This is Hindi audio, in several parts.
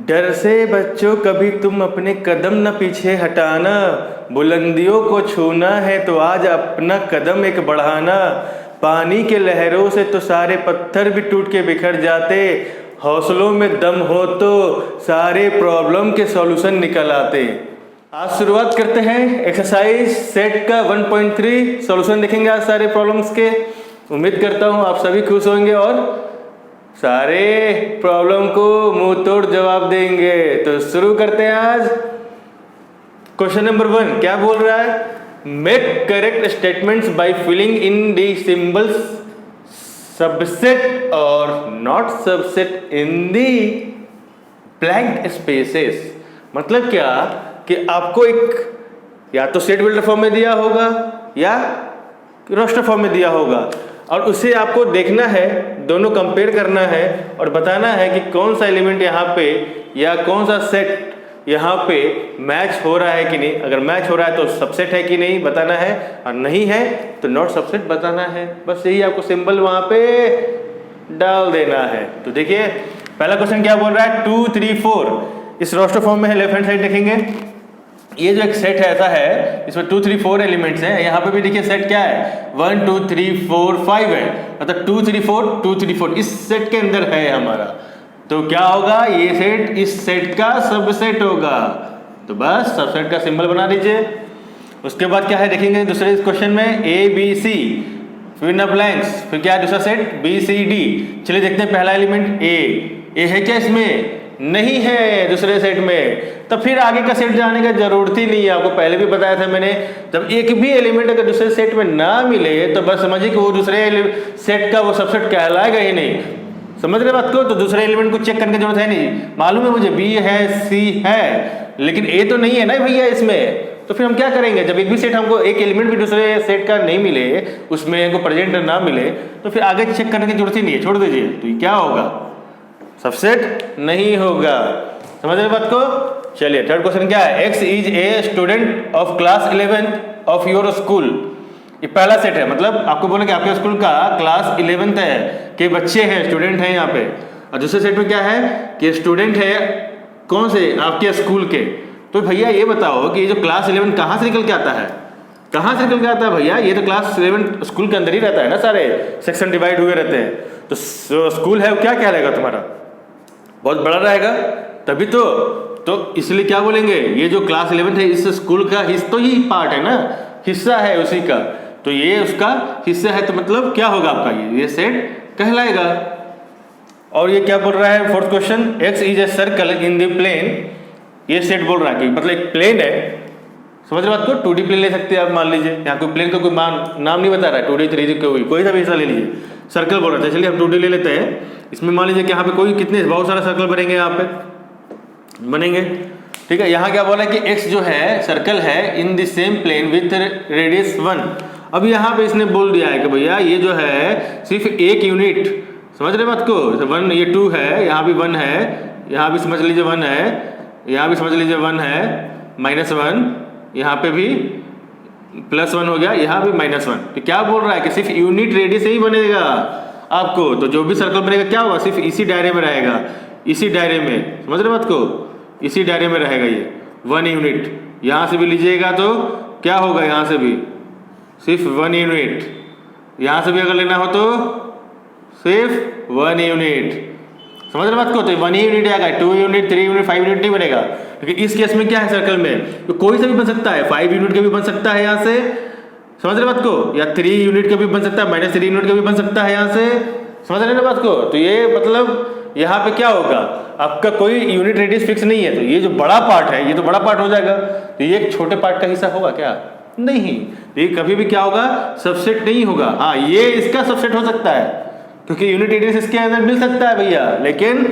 डर से बच्चों कभी तुम अपने कदम न पीछे हटाना, बुलंदियों को छूना है तो आज अपना कदम एक बढ़ाना। पानी के लहरों से तो सारे पत्थर भी टूट के बिखर जाते, हौसलों में दम हो तो सारे प्रॉब्लम के सॉल्यूशन निकल आते। आज शुरुआत करते हैं एक्सरसाइज सेट का 1.3 सॉल्यूशन देखेंगे आज सारे प्रॉब्लम्स के। उम्मीद करता हूँ आप सभी खुश होंगे और सारे प्रॉब्लम को मुंह तोड़ जवाब देंगे। तो शुरू करते हैं आज। क्वेश्चन नंबर 1 क्या बोल रहा है? Make correct statements by filling in the symbols subset और not subset in the blank spaces. मतलब क्या कि आपको एक या तो सेट बिल्डर फॉर्म में दिया होगा या रोस्टर फॉर्म में दिया होगा और उसे आपको देखना है, दोनों कंपेयर करना है और बताना है कि कौन सा एलिमेंट यहाँ पे या कौन सा सेट यहाँ पे मैच हो रहा है कि नहीं। अगर मैच हो रहा है तो सबसेट है कि नहीं बताना है और नहीं है तो नॉट सबसेट बताना है। बस यही आपको सिंबल वहाँ पे डाल देना है। तो देखिए पहला क्वेश्चन क्या बोल रहा है, 2 3 4 इस रोस्टर फॉर्म में है। लेफ्ट हैंड साइड देखेंगे, ये जो एक सेट है ऐसा है, इसमें 2 3 4 एलिमेंट्स हैं। यहाँ पे भी देखिए सेट क्या है, 1 2 3 4 5 है, मतलब 2 3 4 2 3 4 इस सेट के अंदर है हमारा। तो क्या होगा, ये सेट इस सेट का सबसेट होगा। तो बस सबसेट का सिंबल बना दीजिए। उसके बाद क्या है देखेंगे दूसरे क्वेश्चन में, ए बी सी फिर ना ब्लैंक्स, फिर क्या है दूसरा सेट बी सी डी। चलिए देखते हैं पहला एलिमेंट ए है क्या इसमें? नहीं है दूसरे सेट में। तो फिर आगे का सेट जाने का जरूरत ही नहीं है। आपको पहले भी बताया था मैंने, जब एक भी एलिमेंट अगर दूसरे सेट में ना मिले तो बस समझिए कि वो दूसरे सेट का वो सबसेट कहलाएगा ही नहीं। समझ रहे बात को? तो दूसरे एलिमेंट को चेक करने की जरूरत है नहीं। मालूम है मुझे बी है सी है लेकिन ए तो नहीं है ना भैया इसमें। तो फिर हम क्या करेंगे, जब एक भी सेट हमको एक एलिमेंट भी दूसरे सेट का नहीं मिले, उसमें हमको प्रेजेंट ना मिले, तो फिर आगे चेक करने की जरूरत ही नहीं है, छोड़ दीजिए। तो ये क्या होगा, सबसेट नहीं होगा। समझ रहे बात को? चलिए थर्ड क्वेश्चन क्या है, x is a student of class 11th of your school. ये पहला सेट है, मतलब आपको बोले कि आपके स्कूल का क्लास 11th है कि बच्चे हैं, स्टूडेंट हैं यहाँ पे। और दूसरे सेट में क्या है कि स्टूडेंट है कौन से, आपके स्कूल के। तो भैया ये बताओ कि ये जो क्लास 11 कहाँ से निकल के आता है? कहाँ से निकल के आता है भैया? ये तो क्लास 11 स्कूल के अंदर ही रहता है ना, सारे सेक्शन डिवाइड हुए रहते हैं। तो स्कूल है वो क्या कहलाएगा तुम्हारा, बहुत बड़ा रहेगा तभी तो इसलिए क्या बोलेंगे, ये जो क्लास 11 है इस स्कूल का तो ही पार्ट है ना, हिस्सा है उसी का। तो ये उसका हिस्सा है तो मतलब क्या होगा आपका, ये सेट कहलाएगा। और ये क्या बोल रहा है fourth question, X is a circle in the plane. ये सेट बोल रहा है कि मतलब एक प्लेन है, समझ रहे बात को? 2D प्लेन ले सकते हैं आप, मान लीजिए यहाँ कोई प्लेन का कोई नाम नहीं बता रहा है, 2D 3D कोई सा भी हिस्सा ले लीजिए। सर्कल बोल रहा था, चलिए हम 2D ले लेते हैं। इसमें मान लीजिए कि यहाँ पे कोई कितने बहुत सारे सर्कल बनेंगे, यहाँ पे बनेंगे, ठीक है। यहाँ क्या बोला है कि x जो है सर्कल है in the same plane with radius 1। अब यहाँ पे इसने बोल दिया है कि भैया ये जो है सिर्फ एक यूनिट, समझ रहे बात को? 1 ये 2 है, यहाँ भी 1 है, यहाँ भी समझ लीजिए 1 है, यहाँ भी समझ लीजिए 1 है, -1, यहाँ पे भी +1 हो गया, यहाँ भी -1। तो क्या बोल रहा है कि सिर्फ यूनिट रेडियस ही बनेगा आपको। तो जो भी सर्कल बनेगा क्या होगा, सिर्फ इसी दायरे में रहेगा, इसी दायरे में, समझ रहे बात को? इसी दायरे में रहेगा ये 1 यूनिट। यहाँ से भी लीजिएगा तो क्या होगा, यहाँ से भी सिर्फ 1 यूनिट, यहाँ से भी अगर लेना हो तो सिर्फ 1 यूनिट, समझ रहे बात को? तो 1 यूनिट आएगा, 2 यूनिट 3 यूनिट 5 यूनिट नहीं बनेगा। क्योंकि इस केस में क्या है सर्कल में, तो कोई सा भी बन सकता है, 5 यूनिट का भी बन सकता है यहाँ से, समझ रहे बात को? या 3 यूनिट का भी बन सकता है, -3 यूनिट का भी बन सकता है यहाँ से, समझ रहे ना बात को? तो ये मतलब यहाँ पे क्या होगा, आपका कोई यूनिट रेडियस फिक्स नहीं है। तो ये जो बड़ा पार्ट है ये तो बड़ा पार्ट हो जाएगा, तो ये एक छोटे पार्ट का हिस्सा होगा क्या? नहीं। तो ये कभी भी क्या होगा, सबसेट नहीं होगा। हाँ ये इसका सबसेट हो सकता है क्योंकि यूनिट रेडियस इसके अंदर मिल सकता है भैया, लेकिन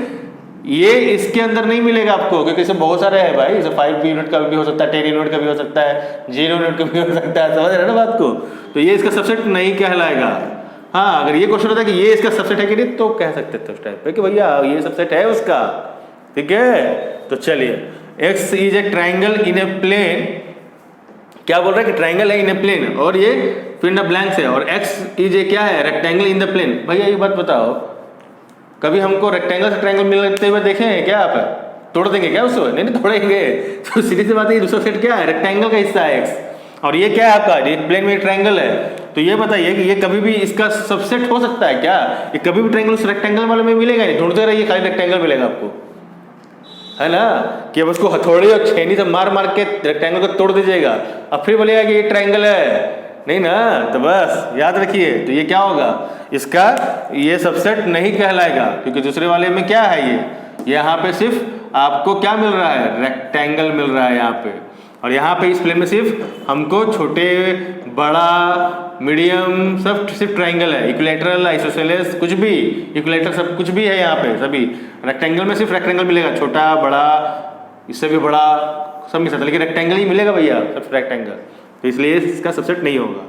ये इसके अंदर नहीं मिलेगा आपको क्योंकि इसमें बहुत सारे है भाई। इसे 5 यूनिट का भी हो सकता है, 10 यूनिट का भी हो सकता है, 0 यूनिट का भी हो सकता है, समझ रहे ना बात को? तो ये इसका सबसेट नहीं कहलाएगा। हाँ अगर ये क्वेश्चन होता है कि ये इसका सबसेट है कि नहीं तो कह सकते थे उस टाइप पे कि भैया ये सबसेट है उसका, ठीक है। तो चलिए X is a triangle in a plane, क्या बोल रहा है कि ट्राइंगल है इन ए प्लेन, और ये फिर ना ब्लैंक्स है, और एक्स इज ए क्या है, रेक्टेंगल इन द प्लेन। भैया ये बात बताओ, कभी हमको रेक्टेंगल से ट्राइंगल मिलते हुए देखे हैं क्या आप? तोड़ देंगे क्या उसको? नहीं नहीं तोड़ेंगे। तो सीधी सी बात है, दूसरा सेट क्या है? रेक्टेंगल का हिस्सा है एक्स, और ये क्या है आपका? ये प्लेन में ट्रायंगल है। तो ये बताइए कि ये कभी भी इसका सबसेट हो सकता है क्या? ये कभी भी ट्रायंगल उस रेक्टेंगल वाले में मिलेगा नहीं, ढूंढते रहिए खाली रेक्टेंगल मिलेगा आपको, है ना? कि अब उसको हथौड़ी और छेनी से मार मार के रेक्टेंगल को तोड़ दीजिएगा, अब फिर बोलेगा कि ये ट्रायंगल है, नहीं ना। तो बस याद रखिए, तो ये क्या होगा? इसका ये सबसेट नहीं कहलाएगा, क्योंकि दूसरे वाले में क्या है? ये यहाँ पे सिर्फ आपको क्या मिल रहा है? रेक्टेंगल मिल रहा है यहाँ पे, और यहाँ पे इस प्लेन में सिर्फ हमको छोटे बड़ा मीडियम सब सिर्फ ट्रायंगल है। इक्विलैटरल, आइसोसेलेस, कुछ भी इक्विलैटरल सब कुछ भी है यहाँ पे सभी। रेक्टेंगल में सिर्फ रेक्टेंगल मिलेगा, छोटा बड़ा इससे भी बड़ा सब मिल सकता है, लेकिन रेक्टेंगल ही मिलेगा भैया, सब रेक्टेंगल। तो इसलिए इसका सबसेट नहीं होगा।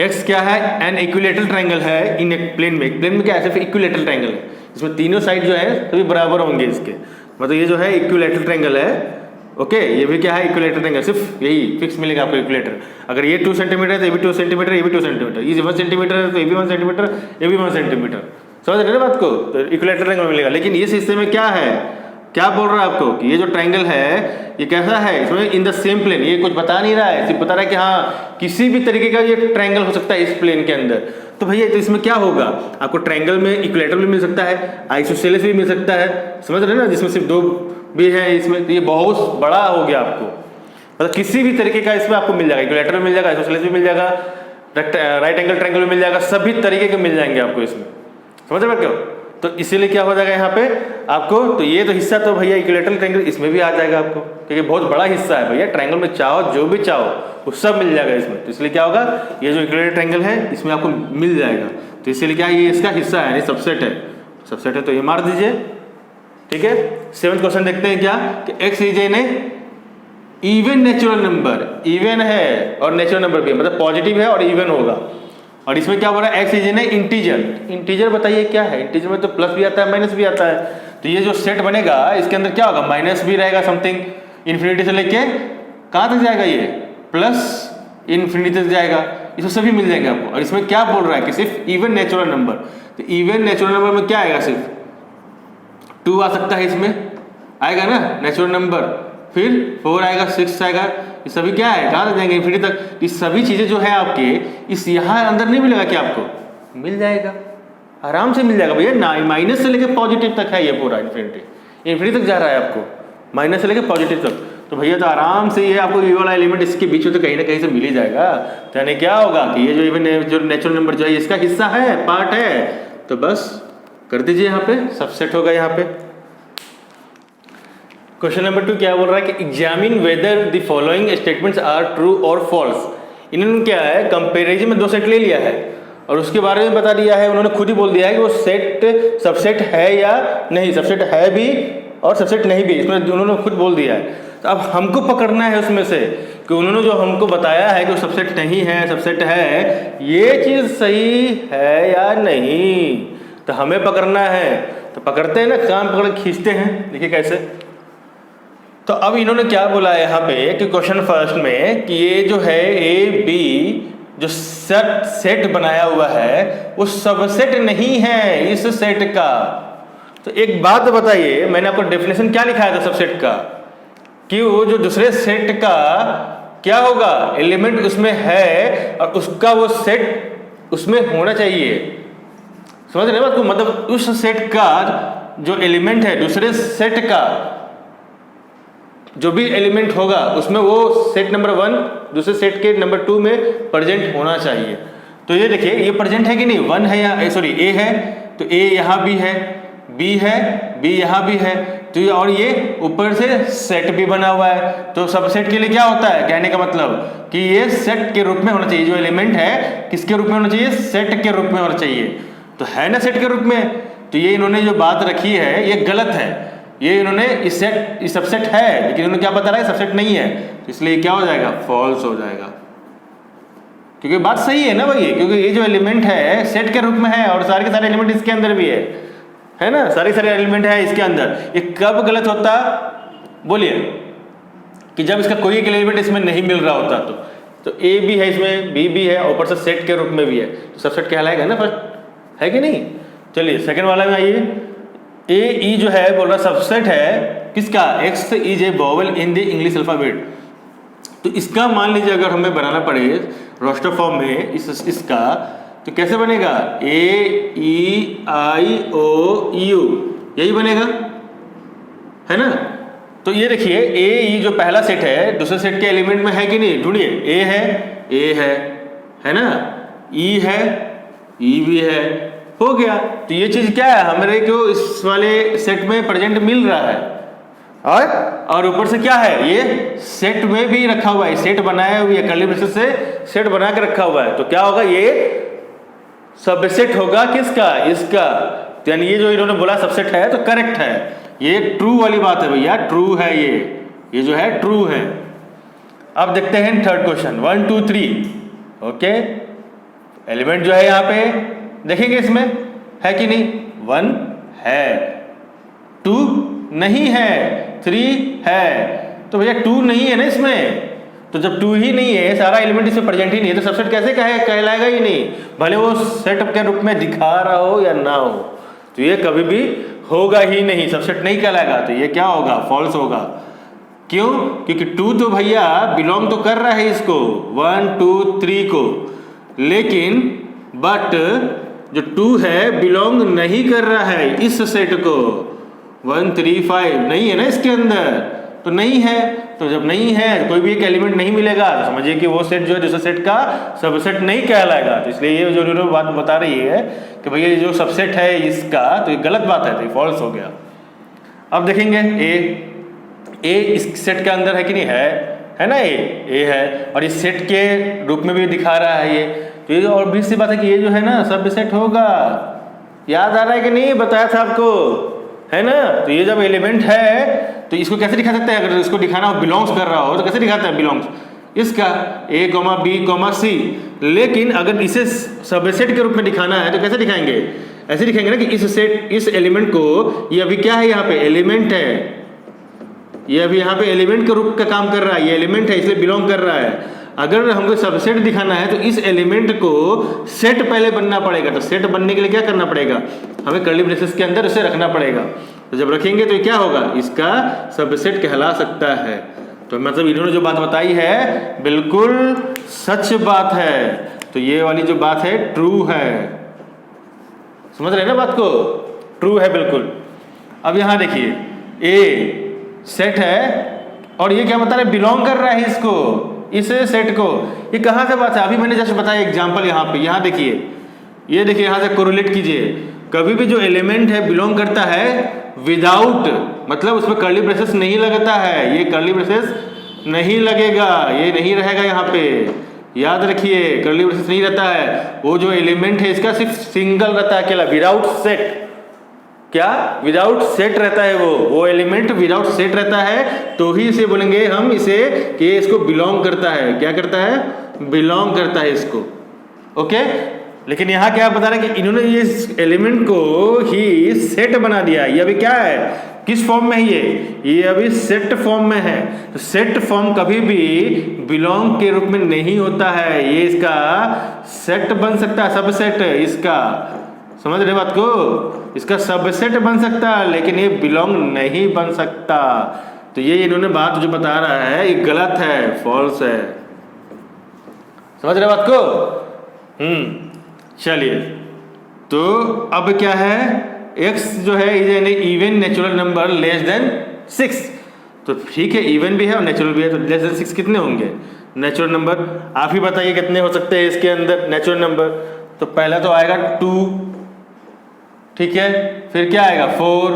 एक्स क्या है? एन इक्विलैटरल ट्रायंगल है इन एक प्लेन में। प्लेन में क्या है? सिर्फ इक्विलैटरल ट्रायंगल है, इसमें तीनों साइड जो है सभी बराबर होंगे इसके, मतलब ये जो है इक्विलैटरल ट्रायंगल है। ओके, ये भी क्या है? इक्विलैटरल ट्रायंगल, सिर्फ यही फिक्स मिलेगा आपको इक्विलैटर। अगर ये 2 सेंटीमीटर है तो ये भी 2 सेंटीमीटर, ये भी 2 सेंटीमीटर, ये 1 सेंटीमीटर है तो ये भी 1 सेंटीमीटर, ये भी 1 सेंटीमीटर। समझ रहे हैं ना बात को? तो इक्विलैटरल ट्रायंगल मिलेगा। लेकिन इस हिस्से में क्या है? क्या बोल रहा है आपको कि ये जो ट्रायंगल है ये कैसा है? इसमें इन द सेम प्लेन, ये कुछ बता नहीं रहा है, सिर्फ बता रहा है कि हाँ किसी भी तरीके का ये ट्रायंगल हो सकता है इस प्लेन के अंदर। तो भैया तो इसमें क्या होगा? आपको ट्रायंगल में इक्विलैटरल भी मिल सकता है, आइसोसेलेस भी मिल सकता है, समझ रहे हैं ना? जिसमें सिर्फ 2 भी है इसमें, तो ये बहुत बड़ा हो गया आपको, मतलब किसी भी तरीके का इसमें आपको मिल जाएगा, इक्विलैटरल मिल जाएगा, आइसोसेलेस भी मिल जाएगा, राइट एंगल ट्रायंगल भी मिल जाएगा, सभी तरीके के मिल जाएंगे आपको इसमें। समझ रहे क्यों? तो इसीलिए क्या हो जाएगा यहाँ पे आपको? तो ये तो हिस्सा तो भैया इक्विलैटरल ट्रायंगल इसमें भी आ जाएगा आपको, क्योंकि बहुत बड़ा हिस्सा है भैया ट्रायंगल में, चाहो जो भी चाहो वो सब मिल जाएगा इसमें। तो इसलिए क्या होगा? ये जो इक्विलैटरल ट्रायंगल है इसमें आपको मिल जाएगा। तो इसीलिए क्या, ये इसका हिस्सा है, ये सबसेट है। सबसेट है तो ये मार दीजिए, ठीक है। 7वां क्वेश्चन देखते हैं क्या कि x is an even natural number, even है और नेचुरल नंबर भी है, मतलब पॉजिटिव है और इवन होगा। और इसमें क्या बोल रहा है? X is an integer. Integer बताइए क्या है? इंटीजर में तो प्लस भी आता है माइनस भी आता है। तो ये जो सेट बनेगा इसके अंदर क्या होगा? माइनस भी रहेगा समथिंग, इन्फिनिटी से लेके कहाँ तक जाएगा? ये प्लस इन्फिनिटी तक जाएगा, इसमें सभी मिल जाएंगे आपको। और इसमें क्या बोल रहा है कि सिर्फ इवन नेचुरल नंबर। तो इवन नेचुरल नंबर में क्या आएगा? सिर्फ 2 आ सकता है, इसमें आएगा ना नेचुरल नंबर, फिर 4 आएगा, 6 आएगा, ये सभी क्या है? कहाँ तक जाएंगे? इन्फिनिटी तक। ये सभी चीज़ें जो है आपके इस यहाँ अंदर नहीं मिलेगा क्या? आपको मिल जाएगा, आराम से मिल जाएगा भैया। माइनस से लेकर पॉजिटिव तक है ये पूरा, इन्फिनिटी तक जा रहा है आपको, माइनस से लेकर पॉजिटिव तक। तो भैया तो आराम से ये आपको ये वाला एलिमेंट इसके बीच में तो कहीं ना कहीं से मिल ही जाएगा। तो यानी क्या होगा कि ये जो इवन जो नेचुरल नंबर जो है इसका हिस्सा है, पार्ट है, तो बस कर दीजिए, यहाँ पे सबसेट होगा यहाँ पे। क्वेश्चन नंबर 2 क्या बोल रहा है कि examine whether the following statements are true और फॉल्स। इन्होंने क्या है, कंपेरिजन में 2 सेट ले लिया है और उसके बारे में बता दिया है, उन्होंने खुद ही बोल दिया है कि वो सेट सबसेट है या नहीं, सबसेट है भी और सबसेट नहीं भी, इसमें उन्होंने खुद बोल दिया है। तो अब हमको पकड़ना है उसमें से कि उन्होंने जो हमको बताया है कि वो सबसेट नहीं है, सबसेट है, ये चीज़ सही है या नहीं, तो हमें पकड़ना है। तो पकड़ते हैं ना, कान पकड़ खींचते हैं, देखिए कैसे। तो अब इन्होंने क्या बोला है यहाँ पे कि क्वेश्चन फर्स्ट में कि ये जो है ए बी जो सेट बनाया हुआ है वो सबसेट नहीं है इस सेट का। तो एक बात बताइए, मैंने आपको डेफिनेशन क्या लिखाया था सबसेट का कि वो जो दूसरे सेट का क्या होगा, एलिमेंट उसमें है और उसका वो सेट उसमें होना चाहिए। समझ रहे बात को? मतलब उस सेट का जो एलिमेंट है दूसरे सेट का जो भी एलिमेंट होगा उसमें वो सेट नंबर 1 दूसरे सेट के नंबर 2 में प्रेजेंट होना चाहिए। तो ये देखिए, ये प्रेजेंट है कि नहीं? 1 है या सॉरी ए है, तो ए यहाँ भी है, बी है, बी यहाँ भी है, तो ये और ये ऊपर से सेट भी बना हुआ है। तो सबसेट के लिए क्या होता है, कहने का मतलब कि ये सेट के रूप में होना चाहिए। जो एलिमेंट है किसके रूप में होना चाहिए? सेट के रूप में होना चाहिए। तो है ना सेट के रूप में। तो ये इन्होंने जो बात रखी है ये गलत है। ये इन्होंने इस सबसेट है, लेकिन इन्होंने क्या बता रहा है? सबसेट नहीं है। तो इसलिए क्या हो जाएगा? फॉल्स हो जाएगा, क्योंकि बात सही है ना भाई, क्योंकि ये जो एलिमेंट है सेट के रूप में है और सारे के सारे एलिमेंट इसके अंदर भी है ना, सारे सारे एलिमेंट है इसके अंदर। ये कब गलत होता बोलिए? कि जब इसका कोई एक एलिमेंट इसमें नहीं मिल रहा होता। तो ए भी है इसमें, बी भी है, ऊपर से सेट के रूप में भी है, तो सबसेट कहलाएगा ना फर्स्ट, है कि नहीं? चलिए सेकंड वाला में आइए। ए ई जो है बोल रहा सबसेट है किसका, x is A vowel in the English alphabet. तो इसका मान लीजिए अगर हमें बनाना पड़े रोस्टर फॉर्म में इसका तो कैसे बनेगा, ए ई आई ओ यू, यही बनेगा, है ना। तो ये देखिए ए ई जो पहला सेट है दूसरे सेट के एलिमेंट में है कि नहीं, ढूंढिए। ए है ना, ई है, ई भी है, हो गया। तो ये चीज क्या है, हमारे को इस वाले सेट में प्रेजेंट मिल रहा है, और ऊपर से क्या है, ये सेट में भी रखा हुआ है, सेट बनाया हुआ है, कर्ली ब्रेसेस से सेट बना के रखा हुआ है। तो क्या होगा, ये सबसेट होगा किसका, इसका। तो यानी ये जो इन्होंने बोला सबसेट है तो करेक्ट है, ये ट्रू वाली बात है भैया, ट्रू है ये जो है ट्रू है। अब देखते हैं थर्ड क्वेश्चन 1 2 3। ओके, एलिमेंट जो है यहाँ पे देखेंगे इसमें है कि नहीं, 1 है, 2 नहीं है, 3 है। तो भैया 2 नहीं है ना इसमें, तो जब 2 ही नहीं है, सारा एलिमेंट इसमें प्रेजेंट ही नहीं है, तो सबसेट कैसे कहलाएगा ही नहीं, भले वो सेट के रूप में दिखा रहा हो या ना हो। तो ये कभी भी होगा ही नहीं, सबसेट नहीं कहलाएगा। तो ये क्या होगा, फॉल्स होगा। क्यों, क्योंकि 2 तो भैया बिलोंग तो कर रहा है इसको, 1 2 3 को, लेकिन बट जो 2 है बिलोंग नहीं कर रहा है इस सेट को। 1 3 5 नहीं है ना इसके अंदर, तो नहीं है। तो जब नहीं है कोई भी एक एलिमेंट नहीं मिलेगा तो समझिए कि वो सेट जो है दूसरे सेट का सबसेट नहीं कहलाएगा। तो इसलिए ये जो इन्होंने बात बता रही है कि भैया ये जो सबसेट है इसका, तो ये गलत बात है, तो ये फॉल्स हो गया। अब देखेंगे ए इस सेट के अंदर है कि नहीं, है ना, ए है, और इस सेट के रूप में भी दिखा रहा है ये। तो ये और भी सी बात है कि ये जो है ना सबसेट होगा, याद आ रहा है कि नहीं, बताया था आपको, है ना। तो ये जब एलिमेंट है तो इसको कैसे दिखा सकते हैं, अगर इसको दिखाना हो बिलोंग्स कर रहा हो तो कैसे दिखाते हैं, बिलोंग्स इसका ए बी सी। लेकिन अगर इसे सबसेट के रूप में दिखाना है तो कैसे दिखाएंगे, ऐसे दिखाएंगे ना कि इस एलिमेंट को, ये अभी क्या है, यहाँ पे एलिमेंट है, ये अभी यहाँ पे एलिमेंट के रूप का काम कर रहा है, ये एलिमेंट है इसलिए बिलोंग कर रहा है। अगर हमको सबसेट दिखाना है तो इस एलिमेंट को सेट पहले बनना पड़ेगा। तो सेट बनने के लिए क्या करना पड़ेगा, हमें कर्ली ब्रेसेस के अंदर उसे रखना पड़ेगा। तो जब रखेंगे तो क्या होगा, इसका सबसेट कहला सकता है। तो मतलब इन्होंने जो बात बताई है बिल्कुल सच बात है। तो ये वाली जो बात है ट्रू है, समझ रहे हैं ना बात को, ट्रू है बिल्कुल। अब यहाँ देखिए ए सेट है और ये क्या बता रहे, बिलोंग कर रहा है इसको, इस सेट को। ये कहाँ से बात है, अभी मैंने जस्ट बताया एग्जांपल यहाँ पे, यहाँ देखिए, ये देखिए, यहाँ से कोरिलेट कीजिए। कभी भी जो एलिमेंट है बिलोंग करता है विदाउट, मतलब उसमें कर्ली ब्रेसेस नहीं लगता है, ये कर्ली ब्रेसेस नहीं लगेगा, ये नहीं रहेगा यहाँ पे, याद रखिए कर्ली ब्रेसेस नहीं रहता है। वो जो एलिमेंट है इसका सिर्फ सिंगल रहता है अकेला, विदाउट सेट। क्या, विदाउट सेट रहता है वो एलिमेंट विदाउट सेट रहता है, तो ही इसे बोलेंगे हम इसे कि इसको बिलोंग करता है। क्या करता है, बिलोंग करता है इसको। ओके, लेकिन यहाँ क्या बता रहे हैं कि इन्होंने ये एलिमेंट को ही सेट बना दिया। ये अभी क्या है, किस फॉर्म में है, ये अभी सेट फॉर्म में है। तो सेट फॉर्म कभी भी बिलोंग के रूप में नहीं होता है, ये इसका सेट बन सकता है, सबसेट इसका, समझ रहे बात को, इसका सबसेट बन सकता है लेकिन ये बिलोंग नहीं बन सकता। तो ये इन्होंने बात जो बता रहा है ये गलत है, फॉल्स है, समझ रहे बात को। चलिए, तो अब क्या है, x जो है is an even natural number less than 6। तो ठीक है, इवन भी है और नेचुरल भी है, तो लेस देन 6 कितने होंगे नेचुरल नंबर, आप ही बताइए कितने हो सकते हैं इसके अंदर नेचुरल नंबर। तो पहला तो आएगा 2, ठीक है, फिर क्या आएगा 4,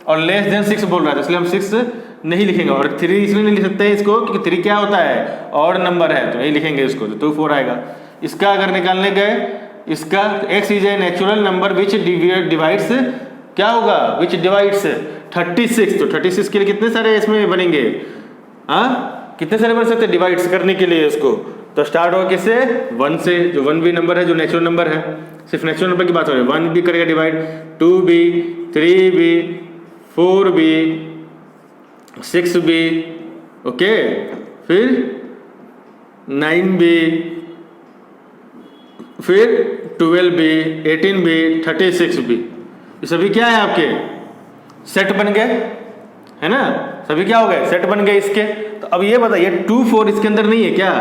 और लेस देन 6 बोल रहा है, इसलिए हम 6 नहीं लिखेंगे। और 3 इसलिए नहीं लिख सकते इसको क्योंकि 3 क्या होता है, ऑड नंबर है, तो नहीं लिखेंगे इसको, तो 2 4 आएगा। इसका अगर निकालने गए, इसका x is a natural number which divides, क्या होगा, विच डिवाइड्स 36। तो 36 के लिए कितने सारे इसमें बनेंगे, कितने सारे बन सकते हैं डिवाइड्स करने के लिए इसको। तो स्टार्ट होगा किससे, 1 से, जो 1 भी नंबर है, जो नेचुरल नंबर है, सिर्फ नेचुरल नंबर की बात हो रही है। 1 भी करेगा डिवाइड, 2 भी, 3 भी, 4 भी, 6 भी, ओके, फिर 9 भी, फिर 12 भी, 18 भी, 36 भी। ये सभी क्या है आपके सेट बन गए, है ना, सभी क्या हो गए, सेट बन गए इसके। तो अब ये बताइए 2 4 इसके अंदर नहीं है क्या,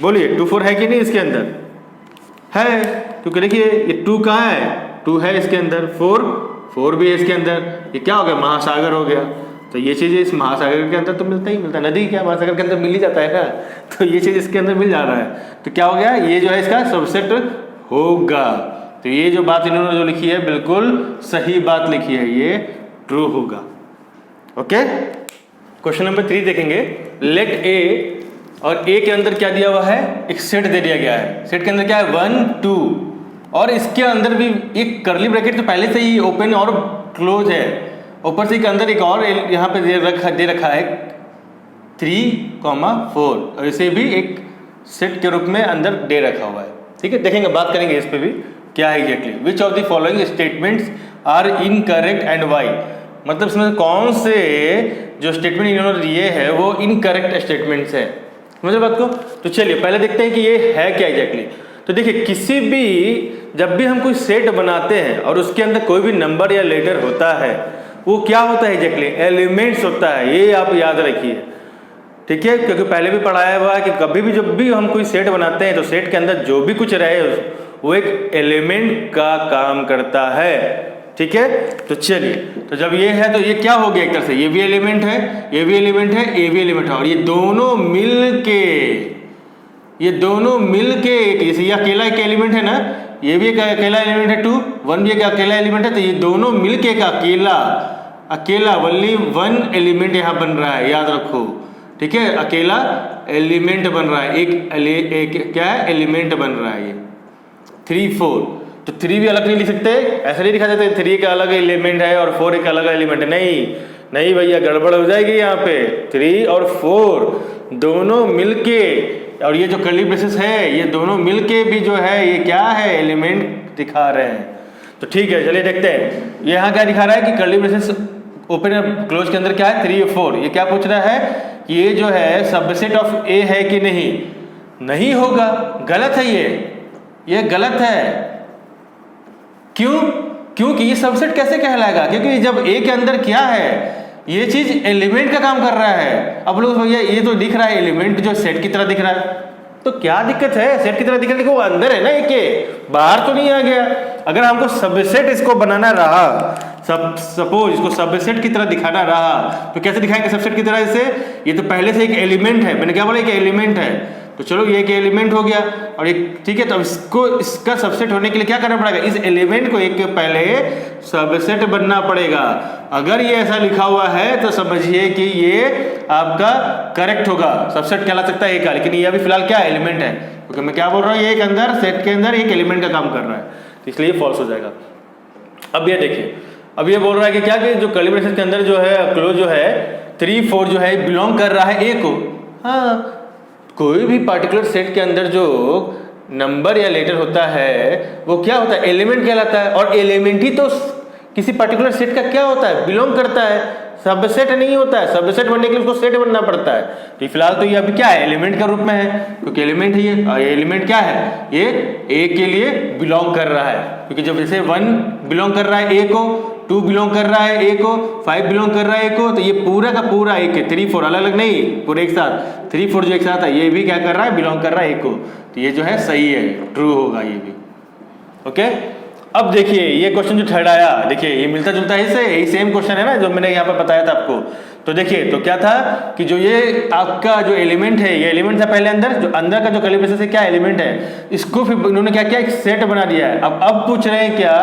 बोलिए 2 4 है कि नहीं इसके अंदर, है, क्योंकि देखिए ये 2 कहाँ है, 2 है इसके अंदर, 4 भी है इसके अंदर, ये क्या हो गया, महासागर हो गया। तो ये चीज़ इस महासागर के अंदर तो मिलता ही मिलता है, नदी क्या महासागर के अंदर मिल ही जाता है ना, तो ये चीज़ इसके अंदर मिल जा रहा है। तो क्या हो गया, ये जो है इसका सबसेट होगा। तो ये जो बात इन्होंने जो लिखी है बिल्कुल सही बात लिखी है, ये ट्रू होगा। ओके, क्वेश्चन नंबर 3 देखेंगे। लेट ए, और ए के अंदर क्या दिया हुआ है, एक सेट दे दिया गया है। सेट के अंदर क्या है, 1 2, और इसके अंदर भी एक करली ब्रैकेट तो पहले से ही ओपन और क्लोज है, ऊपर से एक अंदर एक और यहाँ पे दे रखा है 3 4, और इसे भी एक सेट के रूप में अंदर दे रखा हुआ है। ठीक है, देखेंगे, बात करेंगे इस पे भी क्या है exactly. Which of the following statements are incorrect and why, मतलब इसमें कौन से जो स्टेटमेंट इन्होंने दिए हैं वो इनकरेक्ट स्टेटमेंट्स है, समझे बात को। तो चलिए पहले देखते हैं कि ये है क्या एग्जैक्टली। तो देखिए, किसी भी जब भी हम कोई सेट बनाते हैं और उसके अंदर कोई भी नंबर या लेटर होता है, वो क्या होता है एग्जैक्टली, एलिमेंट्स होता है, ये आप याद रखिए। ठीक है, क्योंकि पहले भी पढ़ाया हुआ है कि कभी भी जब भी हम कोई सेट बनाते हैं तो सेट के अंदर जो भी कुछ रहे वो एक एलिमेंट का काम करता है। ठीक है, तो चलिए, तो जब ये है तो ये क्या हो गया, एक तरह से ये भी एलिमेंट है, ये भी एलिमेंट है, ये भी एलिमेंट है, और ये दोनों मिल के एक, जैसे ये अकेला एक एलिमेंट है ना, ये भी एक अकेला एलिमेंट है 2, 1 भी एक अकेला एलिमेंट है, तो ये दोनों मिल के एक अकेला ओनली 1 एलिमेंट यहाँ बन रहा है, याद रखो। ठीक है, अकेला एलिमेंट बन रहा है, एक क्या है, एलिमेंट बन रहा है ये 3 4। तो 3 भी अलग नहीं लिख सकते, ऐसा नहीं लिखा जाता 3 का अलग एलिमेंट है और 4 एक अलग एलिमेंट है, नहीं भैया, गड़बड़ हो जाएगी यहाँ पे। 3 और 4 दोनों मिलके, और ये जो कर्ली ब्रेसेस है ये दोनों मिलके भी जो है ये क्या है, एलिमेंट दिखा रहे हैं। तो ठीक है, चलिए देखते हैं ये यहाँ क्या दिखा रहा है कि कर्ली ब्रेसेस ओपन और क्लोज के अंदर क्या है, 3 और 4। ये क्या पूछ रहा है कि ये जो है सबसेट ऑफ ए है कि नहीं होगा, गलत है, ये गलत है। क्योंकि ये सबसेट कैसे कहलाएगा, क्योंकि जब ए के अंदर क्या है, ये चीज एलिमेंट का काम कर रहा है। अब लोग भैया ये तो दिख रहा है एलिमेंट जो सेट की तरह दिख रहा है, तो क्या दिक्कत है, सेट की तरह दिख रहा है, देखो वो अंदर है ना, एक के बाहर तो नहीं आ गया। अगर हमको सबसेट इसको बनाना रहा, सपोज इसको सबसेट की तरह दिखाना रहा, तो कैसे दिखाएंगे सबसेट की तरह, इसे ये तो पहले से एक एलिमेंट है, मैंने क्या बोला, एक एलिमेंट है, तो चलो ये एक एलिमेंट हो गया, और एक ठीक है, तो इसका सबसेट होने के लिए क्या करना पड़ेगा, इस एलिमेंट को एक के पहले सबसेट बनना पड़ेगा। अगर ये ऐसा लिखा हुआ है तो समझिए कि ये आपका करेक्ट होगा, सबसेट कहला सकता है एक का, लेकिन ये अभी फिलहाल क्या एलिमेंट है, क्योंकि मैं क्या बोल रहा हूँ, ये एक अंदर सेट के अंदर एक एलिमेंट का काम कर रहा है, तो इसलिए फॉल्स हो जाएगा। अब ये देखिए, अब ये बोल रहा है कि क्या, कि जो कर्ली ब्रेसेस के अंदर जो है क्लोज जो है 3 4 जो है बिलोंग कर रहा है ए को। हाँ, कोई भी पार्टिकुलर सेट के अंदर जो नंबर या लेटर होता है वो क्या होता है, एलिमेंट कहलाता है, और एलिमेंट ही तो किसी पर्टिकुलर सेट का क्या होता है, बिलोंग करता है, सबसेट नहीं होता है। सबसेट बनने के लिए उसको सेट बनना पड़ता है। तो फिलहाल तो ये अभी क्या है, एलिमेंट का रूप में है, क्योंकि एलिमेंट है ये, और एलिमेंट क्या है, ये ए के लिए बिलोंग कर रहा है, क्योंकि जब जैसे 1 बिलोंग कर रहा है ए को, 2 बिलोंग कर रहा है ए को, 5 बिलोंग कर रहा है ए को, तो ये पूरा का पूरा एक है, 3 4 अलग अलग नहीं, पूरे एक साथ 3 4 जो एक साथ है, ये भी क्या कर रहा है, बिलोंग कर रहा है ए को। तो ये जो है सही है, ट्रू होगा ये भी। ओके, अब देखिए ये क्वेश्चन जो थर्ड आया, देखिए ये मिलता जुलता है इससे, यही सेम क्वेश्चन है ना जो मैंने यहाँ पर बताया था आपको। तो देखिए, तो क्या था कि जो ये आपका जो एलिमेंट है, ये एलिमेंट था पहले अंदर, जो अंदर का जो कर्ली ब्रेसेस है क्या एलिमेंट है, इसको फिर इन्होंने क्या किया, एक सेट बना दिया है। अब पूछ रहे हैं क्या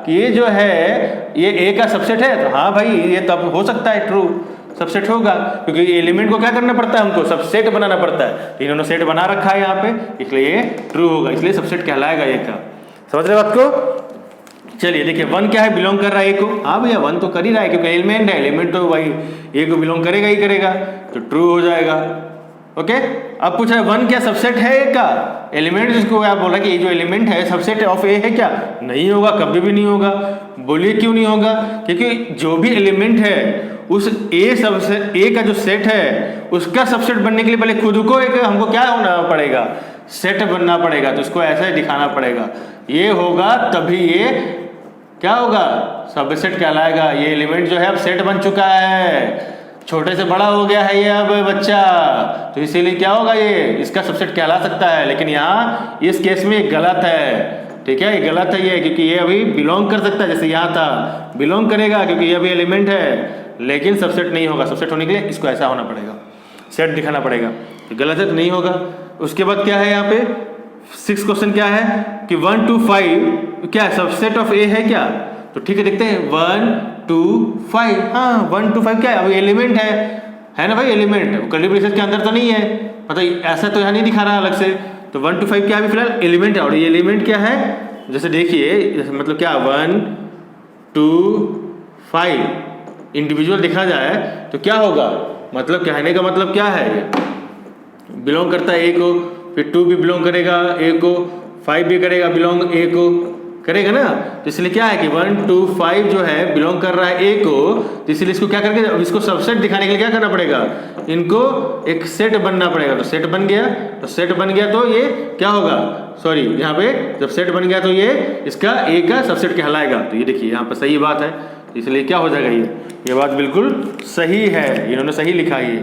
कि ये जो है ये ए का सबसेट है, तो हाँ भाई ये तब हो सकता है ट्रू सबसेट होगा, क्योंकि एलिमेंट को क्या करना पड़ता है, हमको सबसेट बनाना पड़ता है। इन्होंने सेट बना रखा है यहाँ पे, इसलिए ये ट्रू होगा, इसलिए सबसेट कहलाएगा ये का। समझ रहे बात को। चलिए देखिए, 1 क्या है, बिलोंग कर रहा है ए को। हाँ भैया 1 तो कर ही रहा है, क्योंकि एलिमेंट है, एलिमेंट तो भाई ए को बिलोंग करेगा ही करेगा, तो ट्रू हो जाएगा। ओके, अब पूछ रहा है 1 क्या सबसेट है ए का, एलिमेंट जिसको आप बोला कि ये जो एलिमेंट है सबसेट ऑफ ए है क्या, नहीं होगा, कभी भी नहीं होगा। बोलिए क्यों नहीं होगा, क्योंकि जो भी एलिमेंट है उस ए का जो सेट है उसका सबसेट बनने के लिए पहले खुद को एक हमको क्या होना पड़ेगा, सेट बनना पड़ेगा, तो उसको ऐसा ही दिखाना पड़ेगा, ये होगा तभी ये क्या होगा, सबसेट कहलाएगा। ये एलिमेंट जो है अब सेट बन चुका है, छोटे से बड़ा हो गया है ये अब बच्चा, तो इसीलिए क्या होगा, ये इसका सबसेट कहला सकता है। लेकिन यहाँ इस केस में गलत है, ठीक है, ये गलत है ये, क्योंकि ये अभी बिलोंग कर सकता है, जैसे यहाँ था बिलोंग करेगा क्योंकि ये अभी एलिमेंट है, लेकिन सबसेट नहीं होगा। सबसेट होने के लिए इसको ऐसा होना पड़ेगा, सेट दिखाना पड़ेगा, तो गलत है तो नहीं होगा। उसके बाद क्या है यहाँ पे 6 क्वेश्चन क्या है कि 1 2 5 क्या सबसेट ऑफ ए है क्या, तो ठीक है देखते हैं 1 2 5, हाँ 1 2 5 क्या है, अभी एलिमेंट है ना भाई, एलिमेंट कर्ली ब्रेसेस के अंदर तो नहीं है, मतलब ऐसा तो यहाँ नहीं दिखा रहा अलग से, तो 1 2 5 क्या है फिलहाल एलिमेंट है। और ये एलिमेंट क्या है, जैसे देखिए मतलब क्या 1 2 5 इंडिविजुअल देखा जाए तो क्या होगा, मतलब कहने का मतलब क्या है, ये बिलोंग करता है ए को, फिर 2 भी बिलोंग करेगा ए को, 5 भी करेगा बिलोंग ए को करेगा ना, तो इसलिए क्या है कि 1 2 5 जो है बिलोंग कर रहा है ए को, तो इसलिए इसको क्या करके अब इसको सबसेट दिखाने के लिए क्या करना पड़ेगा, इनको एक सेट बनना पड़ेगा। तो सेट बन गया, तो सेट बन गया तो ये क्या होगा, सॉरी यहाँ पे जब सेट बन गया तो ये इसका ए का सबसेट कहलाएगा। तो ये देखिए यहाँ पर सही बात है, इसलिए क्या हो जाएगा, ये बात बिल्कुल सही है, इन्होंने सही लिखा है,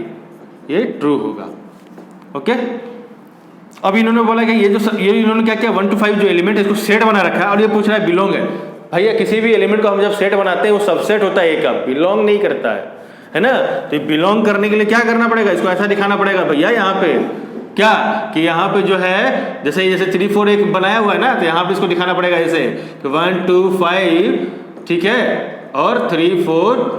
ये ट्रू होगा। ओके, अब इन्होंने बोला कि ये इन्होंने क्या किया 1 2 5 जो एलिमेंट है इसको सेट बना रखा है, और ये पूछ रहा है बिलोंग है। भैया किसी भी एलिमेंट को हम जब सेट बनाते हैं वो सबसेट होता है ए का, बिलोंग नहीं करता है ना। तो बिलोंग करने के लिए क्या करना पड़ेगा, इसको ऐसा दिखाना पड़ेगा भैया यहाँ पे क्या कि यहाँ पे जो है जैसे 3 4 एक बनाया हुआ है ना, तो यहाँ पे इसको दिखाना पड़ेगा ऐसे 1 2 5 ठीक है, और 3 4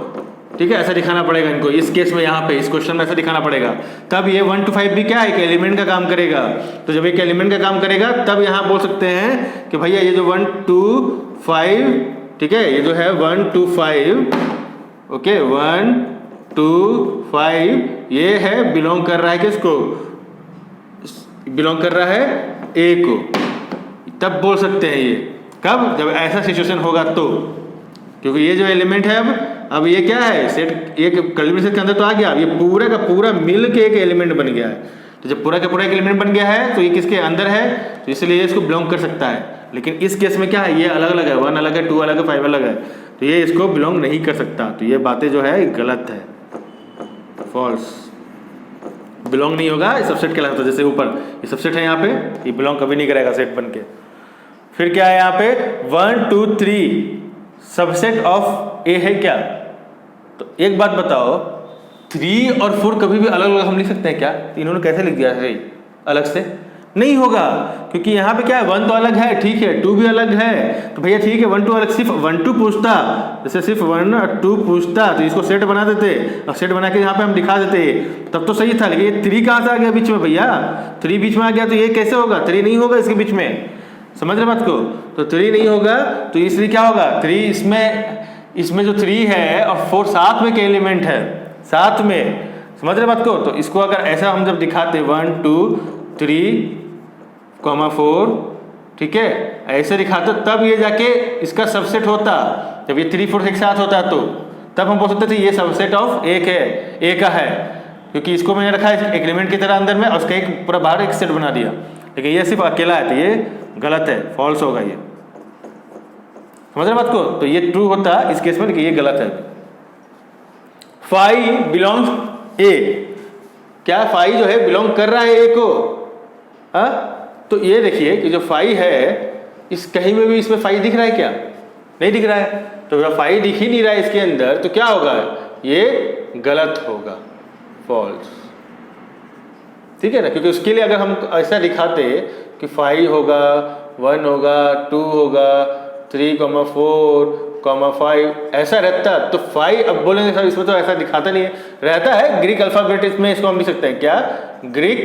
ठीक है, ऐसा दिखाना पड़ेगा इनको। इस केस में यहाँ पे इस क्वेश्चन में ऐसा दिखाना पड़ेगा, तब ये 1 2 5 भी क्या है कि एलिमेंट का काम करेगा। तो जब एक एलिमेंट का काम करेगा तब यहाँ बोल सकते हैं कि भैया ये जो 1 2 5 ठीक है, ये जो है 1 2 5 ओके 1 2 5 ये है बिलोंग कर रहा है किसको, बिलोंग कर रहा है ए को, तब बोल सकते हैं ये कब, जब ऐसा सिचुएशन होगा तो, क्योंकि ये जो एलिमेंट है अब ये क्या है सेट, एक कर्ली ब्रेसेस के अंदर तो आ गया, ये पूरा का पूरा मिल के एक एलिमेंट बन गया है। तो जब पूरा का पूरा एक एलिमेंट बन गया है तो ये किसके अंदर है, तो इसलिए इसको बिलोंग कर सकता है। लेकिन इस केस में क्या है, ये अलग अलग है, 1 अलग है, 2 अलग है, 5 अलग है, तो ये इसको बिलोंग नहीं कर सकता। तो ये बातें जो है गलत है, फॉल्स, बिलोंग नहीं होगा, सबसेट कहलाता है। जैसे ऊपर ये सबसेट है यहाँ पे, ये बिलोंग कभी नहीं करेगा सेट बन के। फिर क्या है यहाँ पे 1 2 3 सबसेट ऑफ ए है क्या, तो एक बात बताओ 3 और 4 कभी भी अलग अलग हम लिख सकते हैं क्या, तो इन्होंने कैसे लिख दिया है अलग से, नहीं होगा, क्योंकि यहाँ पे क्या है 1 तो अलग है ठीक है, 2 भी अलग है, तो भैया ठीक है 1 2 अलग, सिर्फ 1 2 पूछता, जैसे सिर्फ 1 और 2 पूछता तो इसको सेट बना देते, और सेट बना के यहाँ पे हम दिखा देते तब तो सही था। लेकिन ये 3 कहाँ से आ गया बीच में भैया, 3 बीच में आ गया तो ये कैसे होगा, 3 नहीं होगा इसके बीच में, समझ रहे बात को, तो 3 नहीं होगा, तो इसलिए क्या होगा 3 इसमें जो 3 है और 4 साथ में के एलिमेंट है, साथ में, समझ रहे बात को। तो इसको अगर ऐसा हम जब दिखाते 1 2 3 4 ठीक है, ऐसे दिखाते तब ये जाके इसका सबसेट होता, जब ये 3 4 एक साथ होता तो तब हम बोल सकते थे ये सबसेट ऑफ एक है, ए का है, क्योंकि इसको मैंने रखा है एक एलिमेंट की तरह अंदर में और उसका एक पूरा बाहर एक सेट बना दिया। लेकिन ये सिर्फ अकेला है तो ये गलत है, फॉल्स होगा ये, समझ रहे बात को। तो ये ट्रू होता इस केस में, लेकिन ये गलत है। 5 बिलोंग्स ए, क्या 5 जो है बिलोंग कर रहा है ए को, हाँ, तो ये देखिए कि जो 5 है इस कहीं में भी इसमें 5 दिख रहा है क्या, नहीं दिख रहा है, तो जब 5 दिख ही नहीं रहा है इसके अंदर तो क्या होगा, ये गलत होगा, फॉल्स, ठीक है ना। क्योंकि उसके लिए अगर हम ऐसा दिखाते कि 5 होगा, 1 होगा, 2 होगा, 3 4 5 ऐसा रहता तो 5, अब बोलेंगे सर इसमें तो ऐसा दिखाता नहीं है, रहता है ग्रीक अल्फाबेट, इसमें इसको हम लिख सकते हैं क्या, ग्रीक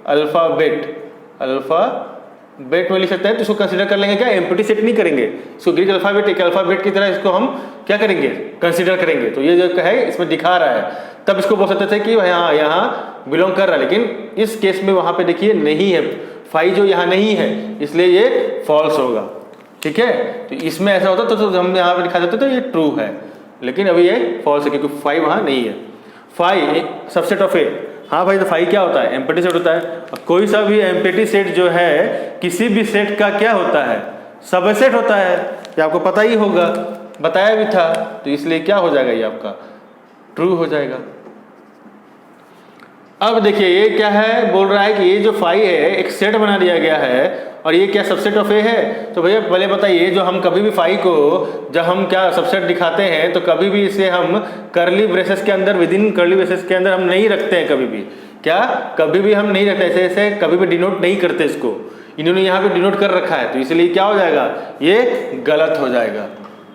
अल्फाबेट में लिख सकते हैं, तो इसको कंसीडर कर लेंगे क्या, एम्प्टी सेट नहीं करेंगे इसको, ग्रीक अल्फाबेट एक अल्फाबेट की तरह इसको हम क्या करेंगे, कंसीडर करेंगे। तो ये जो है इसमें दिखा रहा है, तब इसको बोल सकते थे कि हाँ यहाँ बिलोंग कर रहा है, लेकिन इस केस में वहां पे देखिए नहीं है, 5 जो यहाँ नहीं है इसलिए ये फॉल्स होगा, ठीक है। तो इसमें ऐसा होता तो हम यहाँ पे दिखा देते तो ये ट्रू है, लेकिन अभी ये फॉल्स है क्योंकि 5 वहाँ नहीं है। 5 सबसेट ऑफ ए, हाँ भाई, तो 5 क्या होता है, एम्प्टी सेट होता है। कोई सा भी एम्प्टी सेट जो है किसी भी सेट का क्या होता है, सबसेट होता है। ये आपको पता ही होगा, बताया भी था, तो इसलिए क्या हो जाएगा, ये आपका ट्रू हो जाएगा। अब देखिए ये क्या है, बोल रहा है कि ये जो फाई है एक सेट बना दिया गया है और ये क्या सबसेट ऑफ ए है। तो भैया पहले बताइए, जो हम कभी भी फाई को जब हम क्या सबसेट दिखाते हैं तो कभी भी इसे हम कर्ली ब्रेसेस के अंदर, विद इन कर्ली ब्रेसेस के अंदर हम नहीं रखते हैं, कभी भी क्या, कभी भी हम नहीं रखते, ऐसे ऐसे कभी भी डिनोट नहीं करते इसको, इन्होंने यहाँ पे डिनोट कर रखा है, तो इसलिए क्या हो जाएगा, ये गलत हो जाएगा।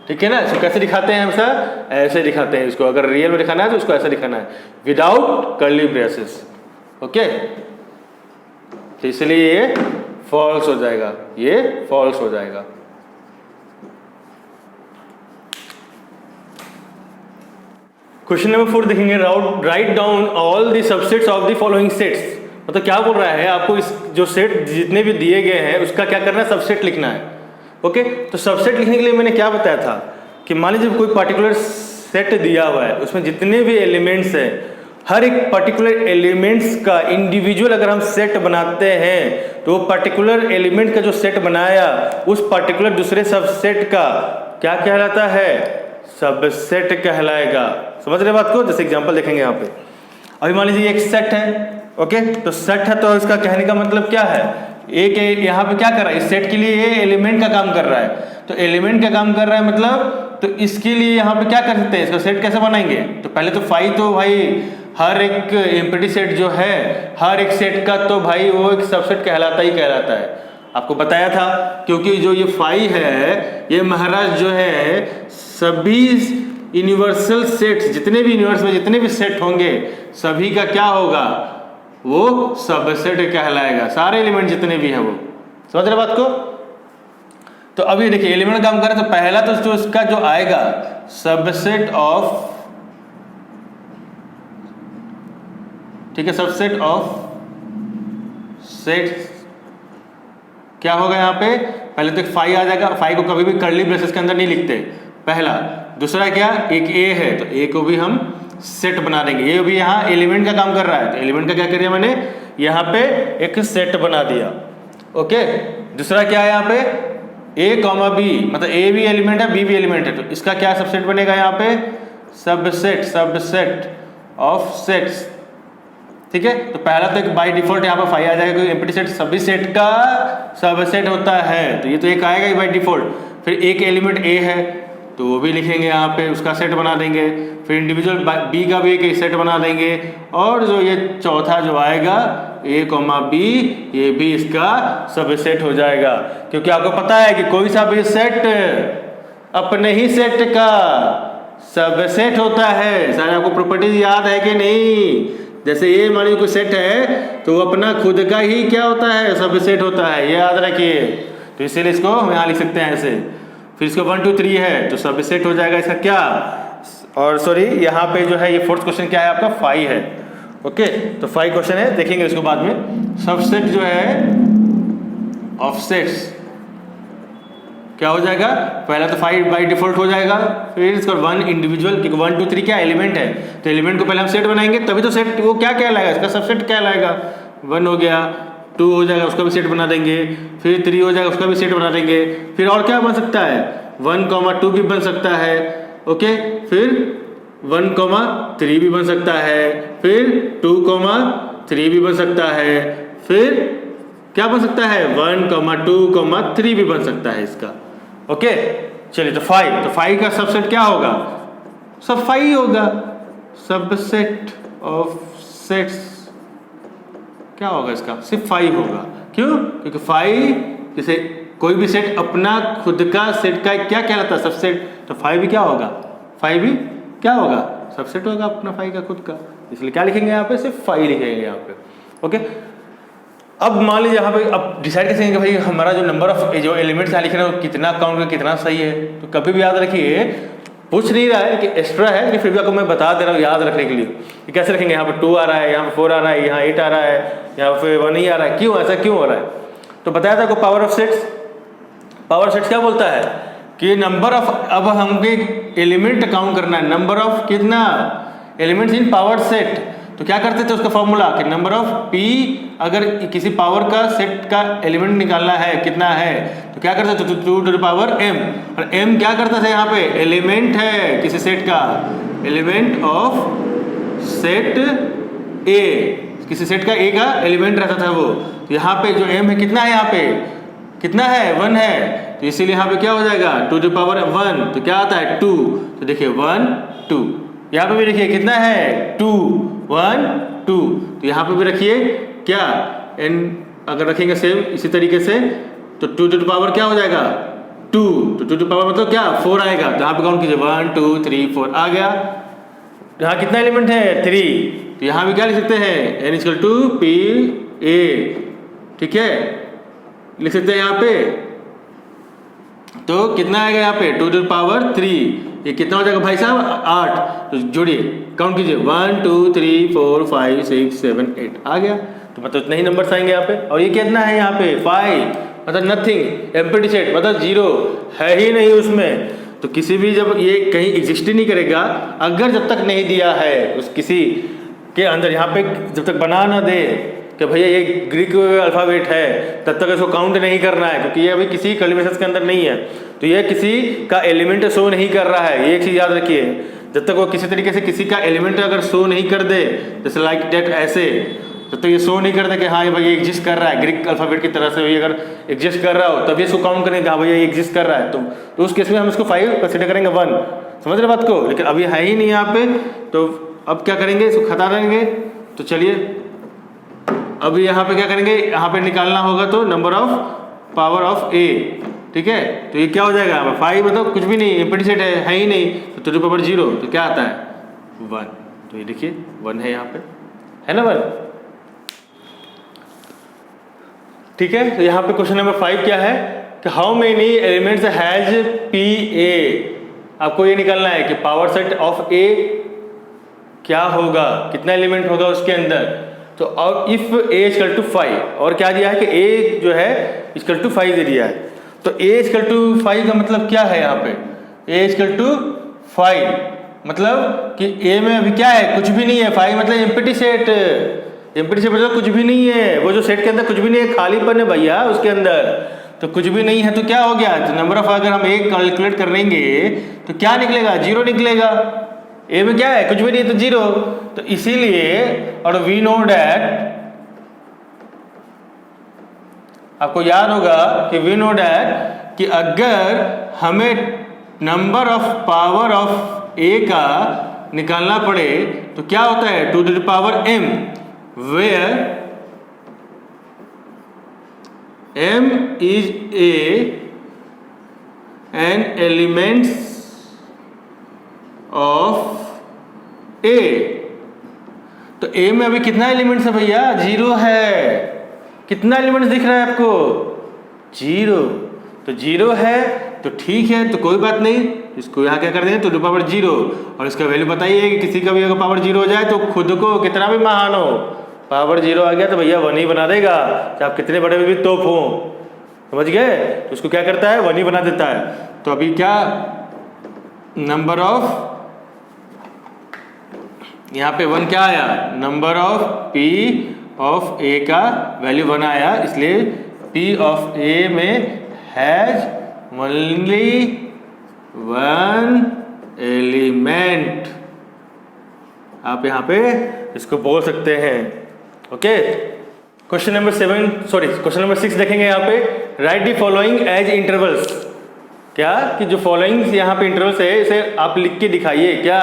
ठीक है ना। इसको कैसे दिखाते हैं, हमेशा ऐसे दिखाते हैं इसको, अगर रियल में दिखाना है तो उसको ऐसा दिखाना है, विदाउट कर्ली ब्रेसेस। ओके, तो इसलिए ये फॉल्स हो जाएगा, ये फॉल्स हो जाएगा। क्वेश्चन नंबर 4 देखेंगे, write down all the subsets of the following sets. मतलब क्या बोल रहा है, आपको इस जो सेट जितने भी दिए गए हैं उसका क्या करना है, सबसेट लिखना है। ओके, तो सबसेट लिखने के लिए मैंने क्या बताया था कि मान लीजिए कोई पर्टिकुलर सेट दिया हुआ है, उसमें जितने भी एलिमेंट्स हैं, हर एक पर्टिकुलर एलिमेंट्स का इंडिविजुअल अगर हम सेट बनाते हैं तो वो पर्टिकुलर एलिमेंट का जो सेट बनाया उस पर्टिकुलर दूसरे सबसेट का क्या कहलाता है, सबसेट कहलाएगा। समझ रहे बात को। जैसे एग्जांपल देखेंगे यहाँ पे, अभी मान लीजिए एक सेट है। ओके, तो सेट है तो इसका कहने का मतलब क्या है, एक यहाँ पे क्या कर रहा है, इस सेट के लिए ये एलिमेंट का काम कर रहा है, तो एलिमेंट का काम कर रहा है मतलब, तो इसके लिए यहाँ पे क्या कर सकते हैं, इसका सेट कैसे बनाएंगे। तो पहले तो फाई तो भाई हर एक एम्प्टी सेट जो है, हर एक सेट का तो भाई वो एक सबसेट कहलाता ही कहलाता है। आपको बताया था, क्योंकि जो ये फाई है ये महाराज जो है सभी यूनिवर्सल सेट्स, जितने भी यूनिवर्स में जितने भी सेट होंगे सभी का क्या होगा, वो सबसेट कहलाएगा, सारे एलिमेंट जितने भी हैं वो। समझ रहे बात को। तो अभी देखिए एलिमेंट काम करें तो पहला तो जो इसका जो आएगा सबसेट ऑफ, ठीक है, सबसेट ऑफ सेट क्या होगा यहाँ पे, पहले तो फाई आ जाएगा, फाई को कभी भी कर्ली ब्रेसेस के अंदर नहीं लिखते, पहला। दूसरा क्या, एक ए है तो ए को भी हम सेट बना देंगे, ये भी यहाँ एलिमेंट का काम कर रहा है तो एलिमेंट का क्या कर दिया मैंने, यहाँ पे एक सेट बना दिया। ओके, दूसरा क्या है यहाँ पे, ए कॉमा बी, मतलब ए भी एलिमेंट है बी भी एलिमेंट है, तो इसका क्या सबसेट बनेगा यहाँ पे, सबसेट, सबसेट ऑफ सेट्स। ठीक है, तो पहला तो एक बाय डिफॉल्ट यहाँ पर फाई आ जाएगा, क्योंकि एम्प्टी सेट सभी सेट का सबसेट होता है, तो ये तो एक आएगा ही बाय डिफॉल्ट। फिर एक एलिमेंट ए है तो वो भी लिखेंगे यहाँ पे, उसका सेट बना देंगे। फिर इंडिविजुअल बी का भी एक सेट बना देंगे, और जो ये चौथा जो आएगा ए कॉमा बी, ये भी इसका सबसेट हो जाएगा, क्योंकि आपको पता है कि कोई सा भी सेट अपने ही सेट का सबसेट होता है। सारे आपको प्रॉपर्टीज याद है कि नहीं, जैसे ये मान लीजिए कोई सेट है तो वो अपना खुद का ही क्या होता है, सबसेट होता है, ये याद रखिए। तो इसीलिए इसको हम यहाँ लिख सकते हैं ऐसे। फिर इसको 1 2 3 है तो सबसेट हो जाएगा इसका क्या, और सॉरी यहाँ पे जो है ये फोर्थ क्वेश्चन क्या है आपका, फाई है। ओके, तो फाई क्वेश्चन है, देखेंगे इसको बाद में। सबसेट जो है ऑफसेट्स क्या हो जाएगा, पहला तो फाई बाय डिफॉल्ट हो जाएगा, फिर इसका 1 इंडिविजुअल, क्योंकि 1 2 3 क्या एलिमेंट है, तो एलिमेंट को पहले हम सेट बनाएंगे तभी तो सेट वो क्या कहलाएगा, इसका सबसेट कहलाएगा। 1 हो गया, 2 हो जाएगा उसका भी सेट बना देंगे, फिर 3 हो जाएगा उसका भी सेट बना देंगे, फिर और क्या बन सकता है, 1 2 भी बन सकता है। ओके, फिर 1 3 भी बन सकता है, फिर 2 3 भी बन सकता है, फिर क्या बन सकता है, 1 2 3 भी बन सकता है इसका। ओके, चलिए, तो फाई का सबसेट क्या होगा, सब फाई होगा, सबसेट ऑफ सेट्स क्या होगा इसका, सिर्फ फाई होगा। क्यों, क्योंकि फाई जैसे कोई भी सेट अपना खुद का सेट का क्या कहलाता है, सबसेट, तो फाई भी क्या होगा, फाई भी क्या होगा, सबसेट होगा अपना फाई का खुद का, इसलिए क्या लिखेंगे यहाँ पे, सिर्फ फाई लिखेंगे यहाँ पे। ओके, अब मान लीजिए यहाँ पे अब डिसाइड कैसे करेंगे भाई हमारा जो नंबर ऑफ जो एलिमेंट्स यहाँ लिख रहे हैं वो कितना काउंट का कितना सही है। तो कभी भी याद रखिए, पूछ नहीं रहा है कि एक्स्ट्रा है, लेकिन फिर भी आपको मैं बता दे रहा हूँ याद रखने के लिए कि कैसे रखेंगे। यहाँ पे 2 आ रहा है, यहाँ पे 4 आ रहा है, यहाँ 8 आ रहा है, यहाँ पे 1 ही आ रहा है, क्यों ऐसा क्यों हो रहा है। तो बताया था आपको power of sets, power sets क्या बोलता है कि नंबर ऑफ, अब हमको एलिमेंट काउंट करना है, नंबर ऑफ कितना एलिमेंट्स इन पावर सेट, तो क्या करते थे उसका फॉर्मूला कि नंबर ऑफ पी, अगर किसी पावर का सेट का एलिमेंट निकालना है कितना है तो क्या करते थे 2 to the power m, और m क्या करता था यहाँ पे एलिमेंट है किसी सेट का, एलिमेंट ऑफ सेट a, किसी सेट का a का एलिमेंट रहता था वो। तो यहाँ पे जो m है कितना है, यहाँ पे कितना है 1 है, तो इसीलिए यहाँ पे क्या हो जाएगा 2 to the power 1, तो क्या आता है 2, तो देखिए 1 2, यहाँ पे भी देखिए कितना है 2 1 2, तो यहाँ पे भी रखिए क्या n, अगर रखेंगे सेम इसी तरीके से तो 2 to the power क्या हो जाएगा 2, तो 2 to the power मतलब क्या 4 आएगा, तो यहाँ पे काउंट कीजिए 1 2 3 4 आ गया। यहाँ कितना एलिमेंट है 3, तो यहाँ भी क्या लिख सकते हैं n equal to P A, ठीक है लिख सकते हैं यहाँ पे, तो कितना आएगा यहाँ पे 2 to the power 3, ये कितना हो जाएगा भाई साहब 8, तो जोड़िए काउंट कीजिए 1 2 3 4 5 6 7 8 आ गया, तो मतलब इतने ही नंबर्स आएंगे यहाँ पे। और ये कितना है यहाँ पे 5, मतलब नथिंग, एम्प्टी सेट मतलब जीरो है ही नहीं उसमें, तो किसी भी जब ये कहीं एग्जिस्ट ही नहीं करेगा अगर जब तक नहीं दिया है उस किसी के अंदर, यहाँ पे जब तक बना ना दे कि भैया ये ग्रीक अल्फ़ाबेट है तब तक इसको काउंट नहीं करना है, क्योंकि ये अभी किसी कलिमेशंस के अंदर नहीं है, तो ये किसी का एलिमेंट शो नहीं कर रहा है। ये एक चीज़ याद रखिए, जब तक वो किसी तरीके से किसी का एलिमेंट अगर शो नहीं कर दे, जैसे लाइक डेट ऐसे, जब तक ये शो नहीं कर दे कि हाँ ये भैया एग्जिस्ट कर रहा है ग्रीक अल्फ़ाबेट की तरह से, ये अगर एग्जिस्ट कर रहा हो तभी इसको काउंट करेंगे हाँ भैया ये एग्जिस्ट कर रहा है, तो उस केस में हम इसको 5 कंसिडर करेंगे 1, समझ रहे बात को। लेकिन अभी है ही नहीं यहाँ पे, तो अब क्या करेंगे इसको खता देंगे। तो चलिए अब यहाँ पे क्या करेंगे, यहाँ पे निकालना होगा तो नंबर ऑफ पावर ऑफ ए, ठीक है, तो ये क्या हो जाएगा 5, मतलब कुछ भी नहीं एम्प्टी सेट है ही नहीं, तो 2 to the power 0, तो क्या आता है 1, तो ये देखिए 1 है यहाँ पे, है ना 1, ठीक है। तो यहाँ पे क्वेश्चन नंबर 5 क्या है कि how many elements has P A, आपको ये निकालना है कि पावर सेट ऑफ ए क्या होगा, कितना एलिमेंट होगा उसके अंदर। तो और इफ ए इक्वल टू 5, और क्या दिया है कि ए जो है इक्वल टू 5 दे दिया है, तो ए इक्वल टू 5 का मतलब क्या है यहाँ पे, ए इक्वल टू 5 मतलब कि ए में अभी क्या है कुछ भी नहीं है, 5 मतलब एम्प्टी सेट, एम्प्टी सेट मतलब कुछ भी नहीं है, वो जो सेट के अंदर कुछ भी नहीं है, खालीपन है भैया उसके अंदर, तो कुछ भी नहीं है तो क्या हो गया, तो नंबर ऑफ अगर हम एक कैलकुलेट कर लेंगे तो क्या निकलेगा 0 निकलेगा, ए में क्या है कुछ भी नहीं तो 0, तो इसीलिए और वी नो डैट, आपको याद होगा कि वी नो डैट कि अगर हमें नंबर ऑफ पावर ऑफ ए का निकालना पड़े तो क्या होता है 2 to the power m, where m is an elements of A, तो ए में अभी कितना एलिमेंट्स है भैया 0 है, कितना एलिमेंट्स दिख रहा है आपको 0, तो 0 है तो ठीक है, तो कोई बात नहीं, इसको यहाँ क्या कर देंगे 2 to the power 0, और इसका वैल्यू बताइए कि किसी का भी अगर पावर 0 हो जाए तो खुद को कितना भी महान हो, पावर 0 आ गया तो भैया 1 ही बना देगा, चाहे आप कितने बड़े भी तोप हो, समझ गए, तो उसको क्या करता है 1 ही बना देता है। तो अभी क्या नंबर ऑफ, यहाँ पे 1 क्या आया, नंबर ऑफ पी ऑफ ए का वैल्यू 1 आया, इसलिए पी ऑफ ए में हैज ओनली 1 एलिमेंट, आप यहाँ पे इसको बोल सकते हैं। ओके, क्वेश्चन नंबर 6 देखेंगे यहाँ पे, write the following as intervals, क्या कि जो फॉलोइंग यहाँ पे इंटरवल्स है इसे आप लिख के दिखाइए, क्या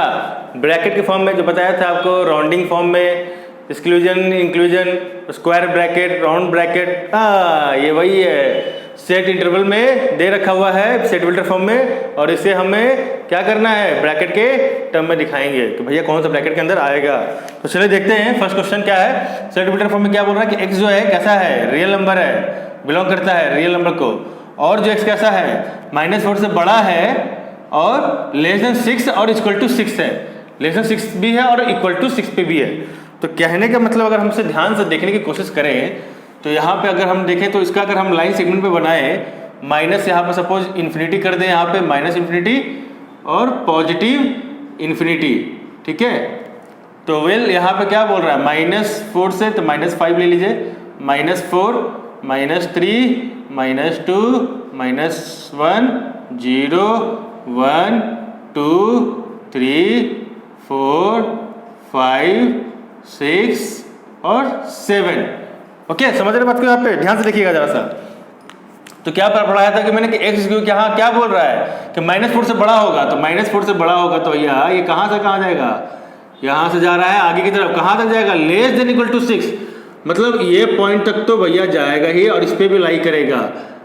ब्रैकेट के फॉर्म में, जो बताया था आपको राउंडिंग फॉर्म में, exclusion inclusion, square bracket, round bracket, हाँ ये वही है, सेट इंटरवल में दे रखा हुआ है सेट बिल्डर फॉर्म में, और इसे हमें क्या करना है ब्रैकेट के टर्म में दिखाएंगे कि भैया कौन सा ब्रैकेट के अंदर आएगा। तो चलिए देखते हैं फर्स्ट क्वेश्चन क्या है, सेट बिल्डर फॉर्म में क्या बोल रहा है कि x जो है कैसा है, रियल नंबर है, बिलोंग करता है रियल नंबर को, और जो x कैसा है -4 से बड़ा है और लेस देन 6 और इक्वल टू 6 है, लेस देन 6 भी है और इक्वल टू 6 पे भी है। तो कहने का मतलब अगर हमसे ध्यान से देखने की कोशिश करें तो यहाँ पे अगर हम देखें तो इसका अगर हम लाइन सेगमेंट पे बनाए, माइनस यहाँ पे सपोज इन्फिनिटी कर दें, यहाँ पे माइनस इन्फिनिटी और पॉजिटिव इन्फिनिटी, ठीक है, तो वेल यहाँ पे क्या बोल रहा है -4 से, तो -5 ले लीजिए, -4 -3 -2 -1 0 1 2 3 4 5 6 और 7। ओके, समझ रहे बात को? यहाँ पे ध्यान से देखिएगा जरा सा। तो क्या पढ़ाया था कि मैंने कि x यहाँ क्या बोल रहा है कि -4 से बड़ा होगा, तो -4 से बड़ा होगा तो भैया ये कहाँ से कहाँ जाएगा, यहाँ से जा रहा है आगे की तरफ, कहाँ तक जाएगा, लेस देन इक्वल टू 6, मतलब ये पॉइंट तक तो भैया जाएगा ही और इस पर भी लाई करेगा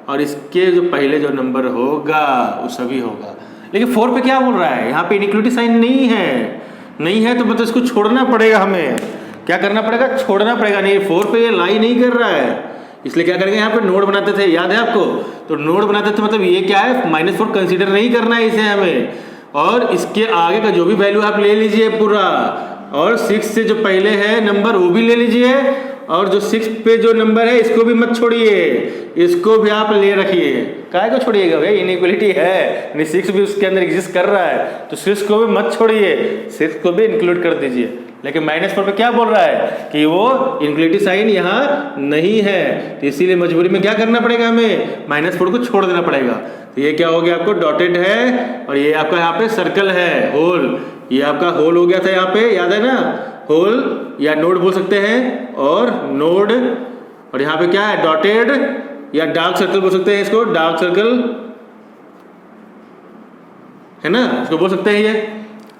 और इसके जो पहले जो नंबर होगा वो सभी होगा। लेकिन 4 पे क्या बोल रहा है, यहाँ पे इनइक्वलिटी साइन नहीं है तो मतलब इसको छोड़ना पड़ेगा, हमें क्या करना पड़ेगा, छोड़ना पड़ेगा। नहीं 4 पे ये लाई नहीं कर रहा है, इसलिए क्या करेंगे, यहाँ पे नोड बनाते थे, याद है आपको? तो नोड बनाते थे मतलब ये क्या है, -4 कंसीडर नहीं करना है इसे हमें, और इसके आगे का जो भी वैल्यू आप ले लीजिए पूरा, और 6 से जो पहले है नंबर वो भी ले लीजिए, और जो 6 पे जो नंबर है इसको भी मत छोड़िए, इसको भी आप ले रखिए। काहे को छोड़िएगा भाई, इनइक्वलिटी है, 6 भी उसके अंदर एग्जिस्ट कर रहा है, तो 6 को भी मत छोड़िए, 6 को भी इंक्लूड कर दीजिए। लेकिन -4 पे क्या बोल रहा है कि वो इनइक्वलिटी साइन यहाँ नहीं है, तो इसीलिए मजबूरी में क्या करना पड़ेगा, हमें -4 को छोड़ देना पड़ेगा। तो ये क्या हो गया, आपको डॉटेड है, और ये आपका यहाँ पे सर्कल है, होल, ये आपका होल हो गया था यहाँ पे, याद है ना, होल या नोड बोल सकते हैं, और नोड, और यहाँ पे क्या है, डॉटेड या डार्क सर्कल बोल सकते हैं इसको, डार्क सर्कल है ना, इसको बोल सकते हैं ये।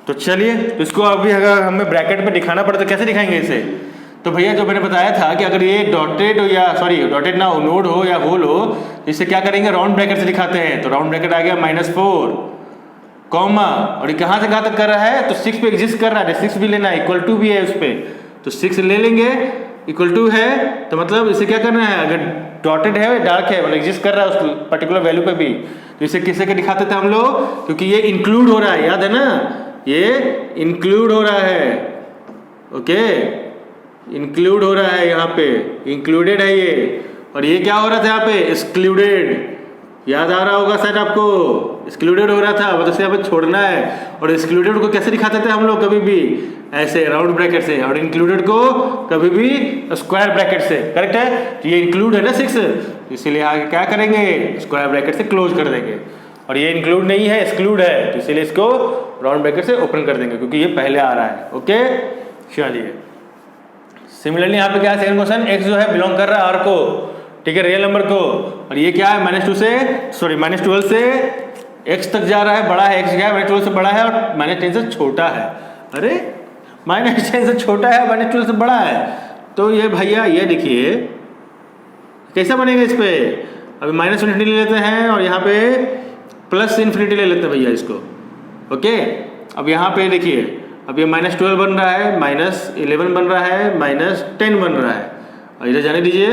तो चलिए, तो इसको अभी अगर हमें ब्रैकेट में दिखाना पड़े तो कैसे दिखाएंगे इसे, तो भैया जो मैंने बताया था कि अगर ये डॉटेड हो या डॉटेड ना हो, नोड हो या होल हो, इसे क्या करेंगे, राउंड ब्रैकेट से दिखाते हैं। तो राउंड ब्रैकेट आ गया -4 कॉमा, और ये कहाँ से कहाँ तक कर रहा है, तो 6 पे एग्जिस्ट कर रहा है, 6 भी लेना है, इक्वल टू भी है उस पर, तो 6 ले लेंगे, इक्वल टू है, तो मतलब इसे क्या करना है, अगर डॉटेड है डार्क है मतलब एग्जिस्ट कर रहा है उस पर्टिकुलर वैल्यू पे भी, तो इसे किससे के दिखाते थे हम लोग, क्योंकि ये इंक्लूड हो रहा है, याद है ना, ये इंक्लूड हो रहा है, ओके, इंक्लूड हो रहा है, यहाँ पे इंक्लूडेड है ये, और ये क्या हो रहा था यहाँ पे, एक्सक्लूडेड, याद आ रहा होगा शायद आपको, एक्सक्लूडेड हो रहा था, मतलब यहाँ पे छोड़ना है। और एक्सक्लूडेड को कैसे दिखाते थे हम लोग, कभी भी ऐसे राउंड ब्रैकेट से, और इंक्लूडेड को कभी भी स्क्वायर ब्रैकेट से, करेक्ट है। तो ये इंक्लूड है ना 6, इसीलिए आगे क्या करेंगे, स्क्वायर ब्रैकेट से क्लोज कर देंगे, और ये इंक्लूड नहीं है, एक्सक्लूड है, तो इसीलिए इसको राउंड ब्रैकेट से ओपन कर देंगे, क्योंकि ये पहले आ रहा है। ओके, चलिए, सिमिलरली यहाँ पे क्या है, सेकंड क्वेश्चन, x जो है बिलोंग कर रहा है r को, ठीक है, रियल नंबर को, और ये क्या है, -12 से x तक जा रहा है, बड़ा है, x क्या है, -12 से बड़ा है और -10 से छोटा है। अरे -10 से छोटा है, -12 से बड़ा है, तो ये भैया ये देखिए कैसा बनेगा इस पे, अभी -∞ ले लेते हैं और यहाँ पे +∞ ले लेते हैं भैया इसको। ओके, अब यहाँ पे देखिए, अब ये -12 बन रहा है, -11 बन रहा है, -10 बन रहा है, और इधर जाने दीजिए,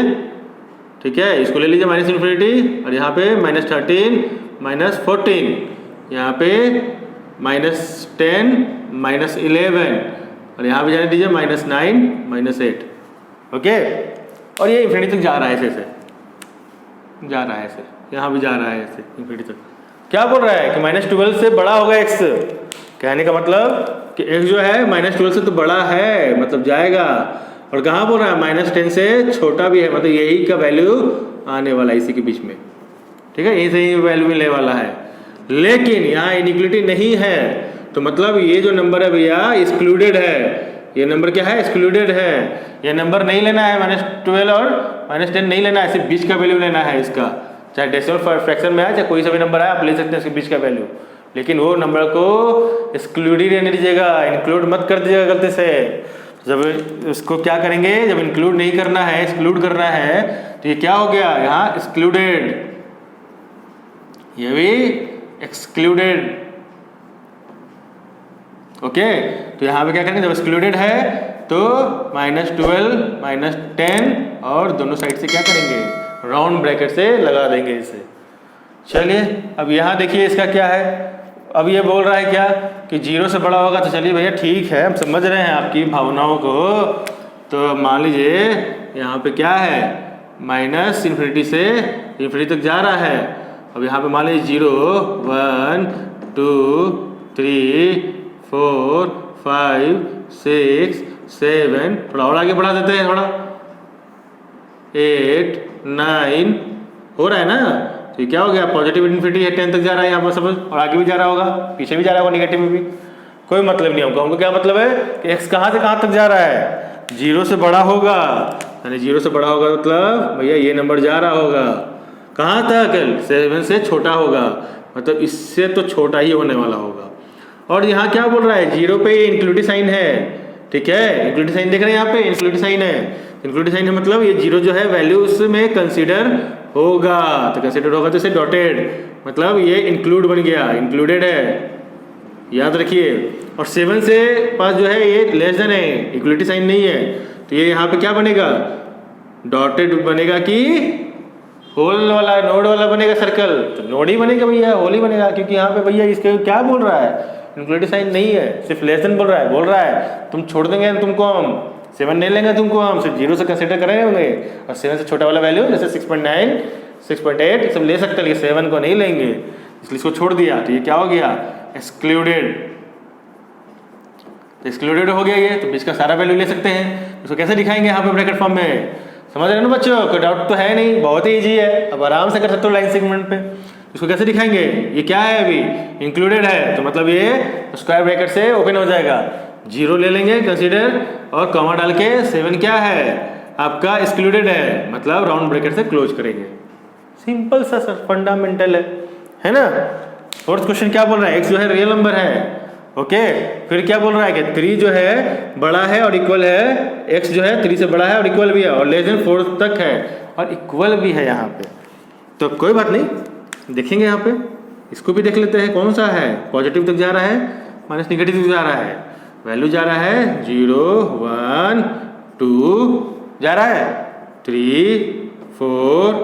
ठीक है, इसको ले लीजिए -∞, और यहाँ पे -13 -14, यहाँ पे -10 -11, और यहाँ पे जाने दीजिए -9 -8। ओके, और ये इन्फिनिटी तक जा रहा है, ऐसे जा रहा है, ऐसे यहाँ भी जा रहा है, ऐसे इन्फिनिटी तक। क्या बोल रहा है कि -12 से बड़ा होगा x, कहने का मतलब कि x जो है -12 से तो बड़ा है, मतलब जाएगा, और कहाँ बोल रहा है -10 से छोटा भी है, मतलब यही का वैल्यू आने वाला है इसी के बीच में, ठीक है, यही से ही वैल्यू मिलने वाला है। लेकिन यहाँ इनइक्वलिटी नहीं है, तो मतलब ये जो नंबर है भैया एक्सक्लूडेड है, ये नंबर क्या है, एक्सक्लूडेड है, ये नंबर नहीं लेना है, -12 और -10 नहीं लेना है, सिर्फ बीच का वैल्यू लेना है इसका, चाहे डेसिमल फ्रैक्शन में है, चाहे कोई सा भी नंबर है, आप ले सकते हैं इसके बीच का वैल्यू, लेकिन वो नंबर को एक्सक्लूड ही रहने दीजिएगा, इंक्लूड मत कर दीजिएगा गलती से। जब इसको क्या करेंगे, जब इंक्लूड नहीं करना है, एक्सक्लूड करना है, तो ये क्या हो गया, यहाँ एक्सक्लूडेड, ये भी एक्सक्लूडेड। ओके, तो यहाँ पे क्या करेंगे, जब एक्सक्लूडेड है तो -12 -10 और दोनों साइड से क्या करेंगे, राउंड ब्रैकेट से लगा देंगे इसे। चलिए, अब यहाँ देखिए इसका क्या है, अब ये बोल रहा है क्या कि 0 से बड़ा होगा, तो चलिए भैया ठीक है, हम समझ रहे हैं आपकी भावनाओं को। तो मान लीजिए यहाँ पे क्या है, -∞ से ∞ तक जा रहा है, अब यहाँ पे मान लीजिए 0 1 2 3 4 5 6 7, थोड़ा और आगे बढ़ा देते हैं, थोड़ा 8 9 हो रहा है ना। तो ये क्या हो गया, पॉजिटिव इन्फिनिटी है, 10 तक जा रहा है यहाँ पर सपोज, और आगे भी जा रहा होगा, पीछे भी जा रहा होगा नेगेटिव में भी, कोई मतलब नहीं हमको क्या मतलब है कि x कहाँ से कहाँ तक जा रहा है, 0 से बड़ा होगा, यानी 0 से बड़ा होगा मतलब भैया ये नंबर जा रहा होगा कहाँ तक, 7 से छोटा होगा, मतलब इससे तो छोटा ही होने वाला होगा। और यहाँ क्या बोल रहा है, 0 पे इंक्लूडिंग साइन है, ठीक है, इंक्लूडिंग साइन देख रहे हैं यहाँ पे, इंक्लूडिंग साइन है, इंक्लूडिंग साइन है मतलब ये 0 जो है वैल्यू उसमें कंसीडर होगा, तो कंसीडर होगा तो इसे डॉटेड, मतलब ये इंक्लूड बन गया, इंक्लूडेड है, याद रखिए। और 7 से पास जो है ये लेस देन है, इक्वलिटी साइन नहीं है, तो ये यहाँ पे क्या बनेगा, डॉटेड बनेगा कि होल वाला, नोड वाला बनेगा सर्कल, तो नोड ही बनेगा भैया, होल ही बनेगा, क्योंकि यहाँ पे भैया इसके क्या बोल रहा है, इक्वलिटी साइन नहीं है, सिर्फ लेस देन बोल रहा है तुम छोड़ देंगे तुमको, हम 7 नहीं लेंगे तुमको, हम सिर्फ 0 से कंसिडर करेंगे होंगे, और 7 से छोटा वाला वैल्यू जैसे 6.9 6.8 सब ले सकते हैं, लेकिन 7 को नहीं लेंगे, इसलिए इसको छोड़ दिया, तो ये क्या हो गया, एक्सक्लूडेड, तो एक्सक्लूडेड हो गया ये, तो बीच का सारा वैल्यू ले सकते हैं। इसको कैसे दिखाएंगे यहाँ पे ब्रैकेट फॉर्म में, समझ रहे हो ना बच्चों, कोई डाउट तो है नहीं, बहुत ही ईजी है, अब आराम से कर सकते हो लाइन सेगमेंट पे। इसको कैसे दिखाएंगे, ये क्या है अभी इंक्लूडेड है, तो मतलब ये स्क्वायर ब्रैकेट से ओपन हो जाएगा, 0 ले लेंगे कंसीडर, और कॉमा डाल के 7 क्या है आपका एक्सक्लूडेड है, मतलब राउंड ब्रैकेट से क्लोज करेंगे, सिंपल सा सर, फंडामेंटल है ना। फोर्थ क्वेश्चन क्या बोल रहा है, x जो है रियल नंबर है, ओके, फिर क्या बोल रहा है कि 3 जो है बड़ा है और इक्वल है, x जो है 3 से बड़ा है और इक्वल भी है, और लेस देन 4 तक है और इक्वल भी है यहाँ पे, तो कोई बात नहीं, देखेंगे यहाँ पे, इसको भी देख लेते हैं कौन सा है, पॉजिटिव तक जा रहा है माइनस निगेटिव तक जा रहा है, वैल्यू जा रहा है 0 1 2 जा रहा है 3 4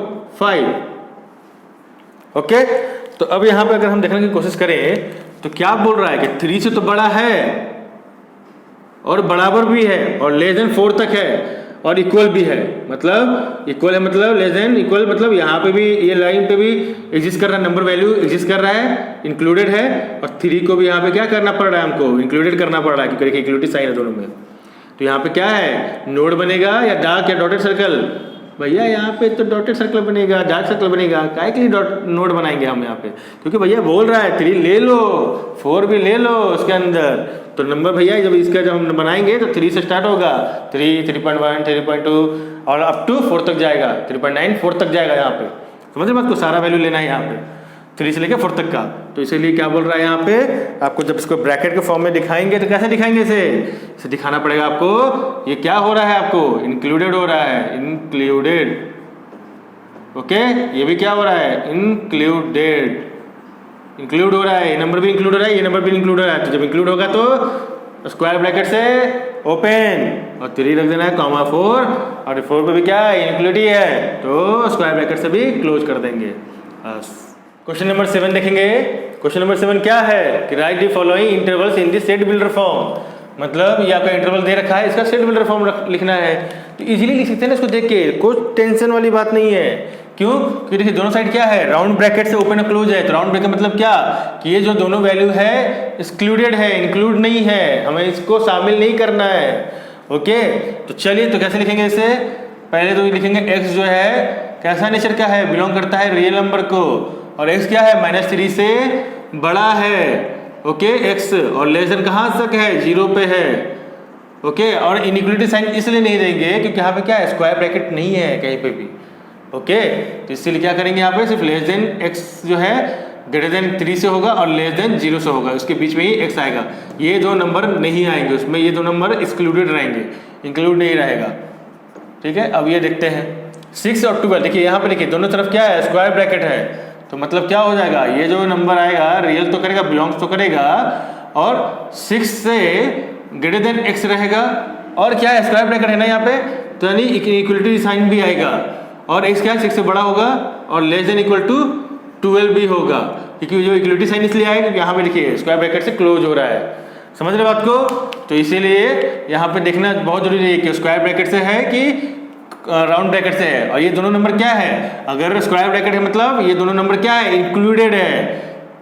5, ओके। तो अब यहाँ पे अगर हम देखने की कोशिश करें तो क्या बोल रहा है कि 3 से तो बड़ा है और बराबर भी है और लेस देन 4 तक है और इक्वल भी है, मतलब इक्वल है मतलब लेस देन इक्वल, मतलब यहाँ पे भी ये लाइन पे भी एग्जिस्ट कर रहा है, नंबर वैल्यू एग्जिस्ट कर रहा है, इंक्लूडेड है, और 3 को भी यहाँ पे क्या करना पड़ रहा है हमको, इंक्लूडेड करना पड़ रहा है, क्योंकि देखिए इक्वलिटी साइन है दोनों में, तो यहाँ पे क्या है, नोड बनेगा या डार्क या डॉटेड सर्कल, भैया यहाँ पे तो डॉटेड सर्कल बनेगा, डार्क सर्कल बनेगा, काहे के लिए नोड बनाएंगे हम यहाँ पे, क्योंकि भैया बोल रहा है 3 ले लो 4 भी ले लो उसके अंदर, तो नंबर भैया जब इसका जब हम बनाएंगे तो 3 से स्टार्ट होगा, 3 3.1 3.2 और अप टू 4 तक जाएगा, 3.9 4 तक जाएगा यहाँ पे, समझ रहे बात को, सारा वैल्यू लेना है यहाँ पे 3 से लेकर 4 तक का, तो इसीलिए क्या बोल रहा है यहाँ पे, आपको जब इसको ब्रैकेट के फॉर्म में दिखाएंगे तो कैसे दिखाएंगे, इसे दिखाना पड़ेगा आपको, ये क्या हो रहा है आपको, इंक्लूडेड हो रहा है, इंक्लूडेड, ओके, ये भी क्या हो रहा है, इंक्लूडेड, इंक्लूड हो रहा है, ये नंबर भी इंक्लूड हो रहा है, ये नंबर भी इंक्लूड हो रहा है, तो जब इंक्लूड होगा तो स्क्वायर ब्रैकेट से ओपन और 3 रख देना है, कॉमा 4, और 4 पे भी क्या है, इंक्लूड ही है, तो स्क्वायर ब्रैकेट से भी क्लोज कर देंगे। क्वेश्चन नंबर 7 देखेंगे, क्वेश्चन नंबर 7 क्या है कि right the following intervals in the set builder form, मतलब ये आपका इंटरवल दे रखा है, इसका सेट बिल्डर फॉर्म लिखना है, तो इजीली लिख सकते हैं ना इसको देख के, कोई टेंशन वाली बात नहीं है, क्यों, क्योंकि देखिए दोनों साइड क्या है, राउंड ब्रैकेट से ओपन और क्लोज है, तो राउंड ब्रैकेट मतलब क्या कि ये जो दोनों वैल्यू है एक्सक्लूडेड है, इंक्लूड नहीं है, हमें इसको शामिल नहीं करना है, ओके। तो चलिए तो कैसे लिखेंगे इसे, पहले तो लिखेंगे x जो है कैसा नेचर का है, बिलोंग करता है रियल नंबर को, और x क्या है -3 से बड़ा है, ओके, x और लेस देन कहाँ तक है, 0 पे है, ओके, और इनइक्वलिटी साइन इसलिए नहीं देंगे क्योंकि यहाँ पे क्या है, स्क्वायर ब्रैकेट नहीं है कहीं पे भी, ओके, तो इसलिए क्या करेंगे यहाँ पे, सिर्फ लेस देन x जो है ग्रेटर देन 3 से होगा और लेस देन 0 से होगा, उसके बीच में ही x आएगा, ये दो नंबर नहीं आएंगे उसमें, ये दो नंबर एक्सक्लूडेड रहेंगे, इंक्लूड नहीं रहेगा, ठीक है। अब ये देखते हैं 6 और 12, देखिए यहाँ पे देखिए दोनों तरफ क्या है, स्क्वायर ब्रैकेट है, तो मतलब क्या हो जाएगा, ये जो नंबर आएगा रियल तो करेगा, बिलोंग्स तो करेगा, और 6 से ग्रेटर देन x रहेगा, और क्या है स्क्वायर ब्रैकेट है ना यहाँ पे, तो यानी इक्वलिटी साइन भी आएगा, और x क्या है 6 से बड़ा होगा और लेस देन इक्वल टू 12 भी होगा, क्योंकि जो इक्वलिटी साइन इसलिए आएगा क्योंकि यहाँ पे देखिए स्क्वायर ब्रैकेट से क्लोज हो रहा है, समझ रहे बात को, तो इसीलिए यहाँ पे देखना बहुत जरूरी है कि स्क्वायर ब्रैकेट से है कि राउंड ब्रैकेट से है, और ये दोनों नंबर क्या है, अगर स्क्वायर ब्रैकेट है मतलब ये दोनों नंबर क्या है, इंक्लूडेड है,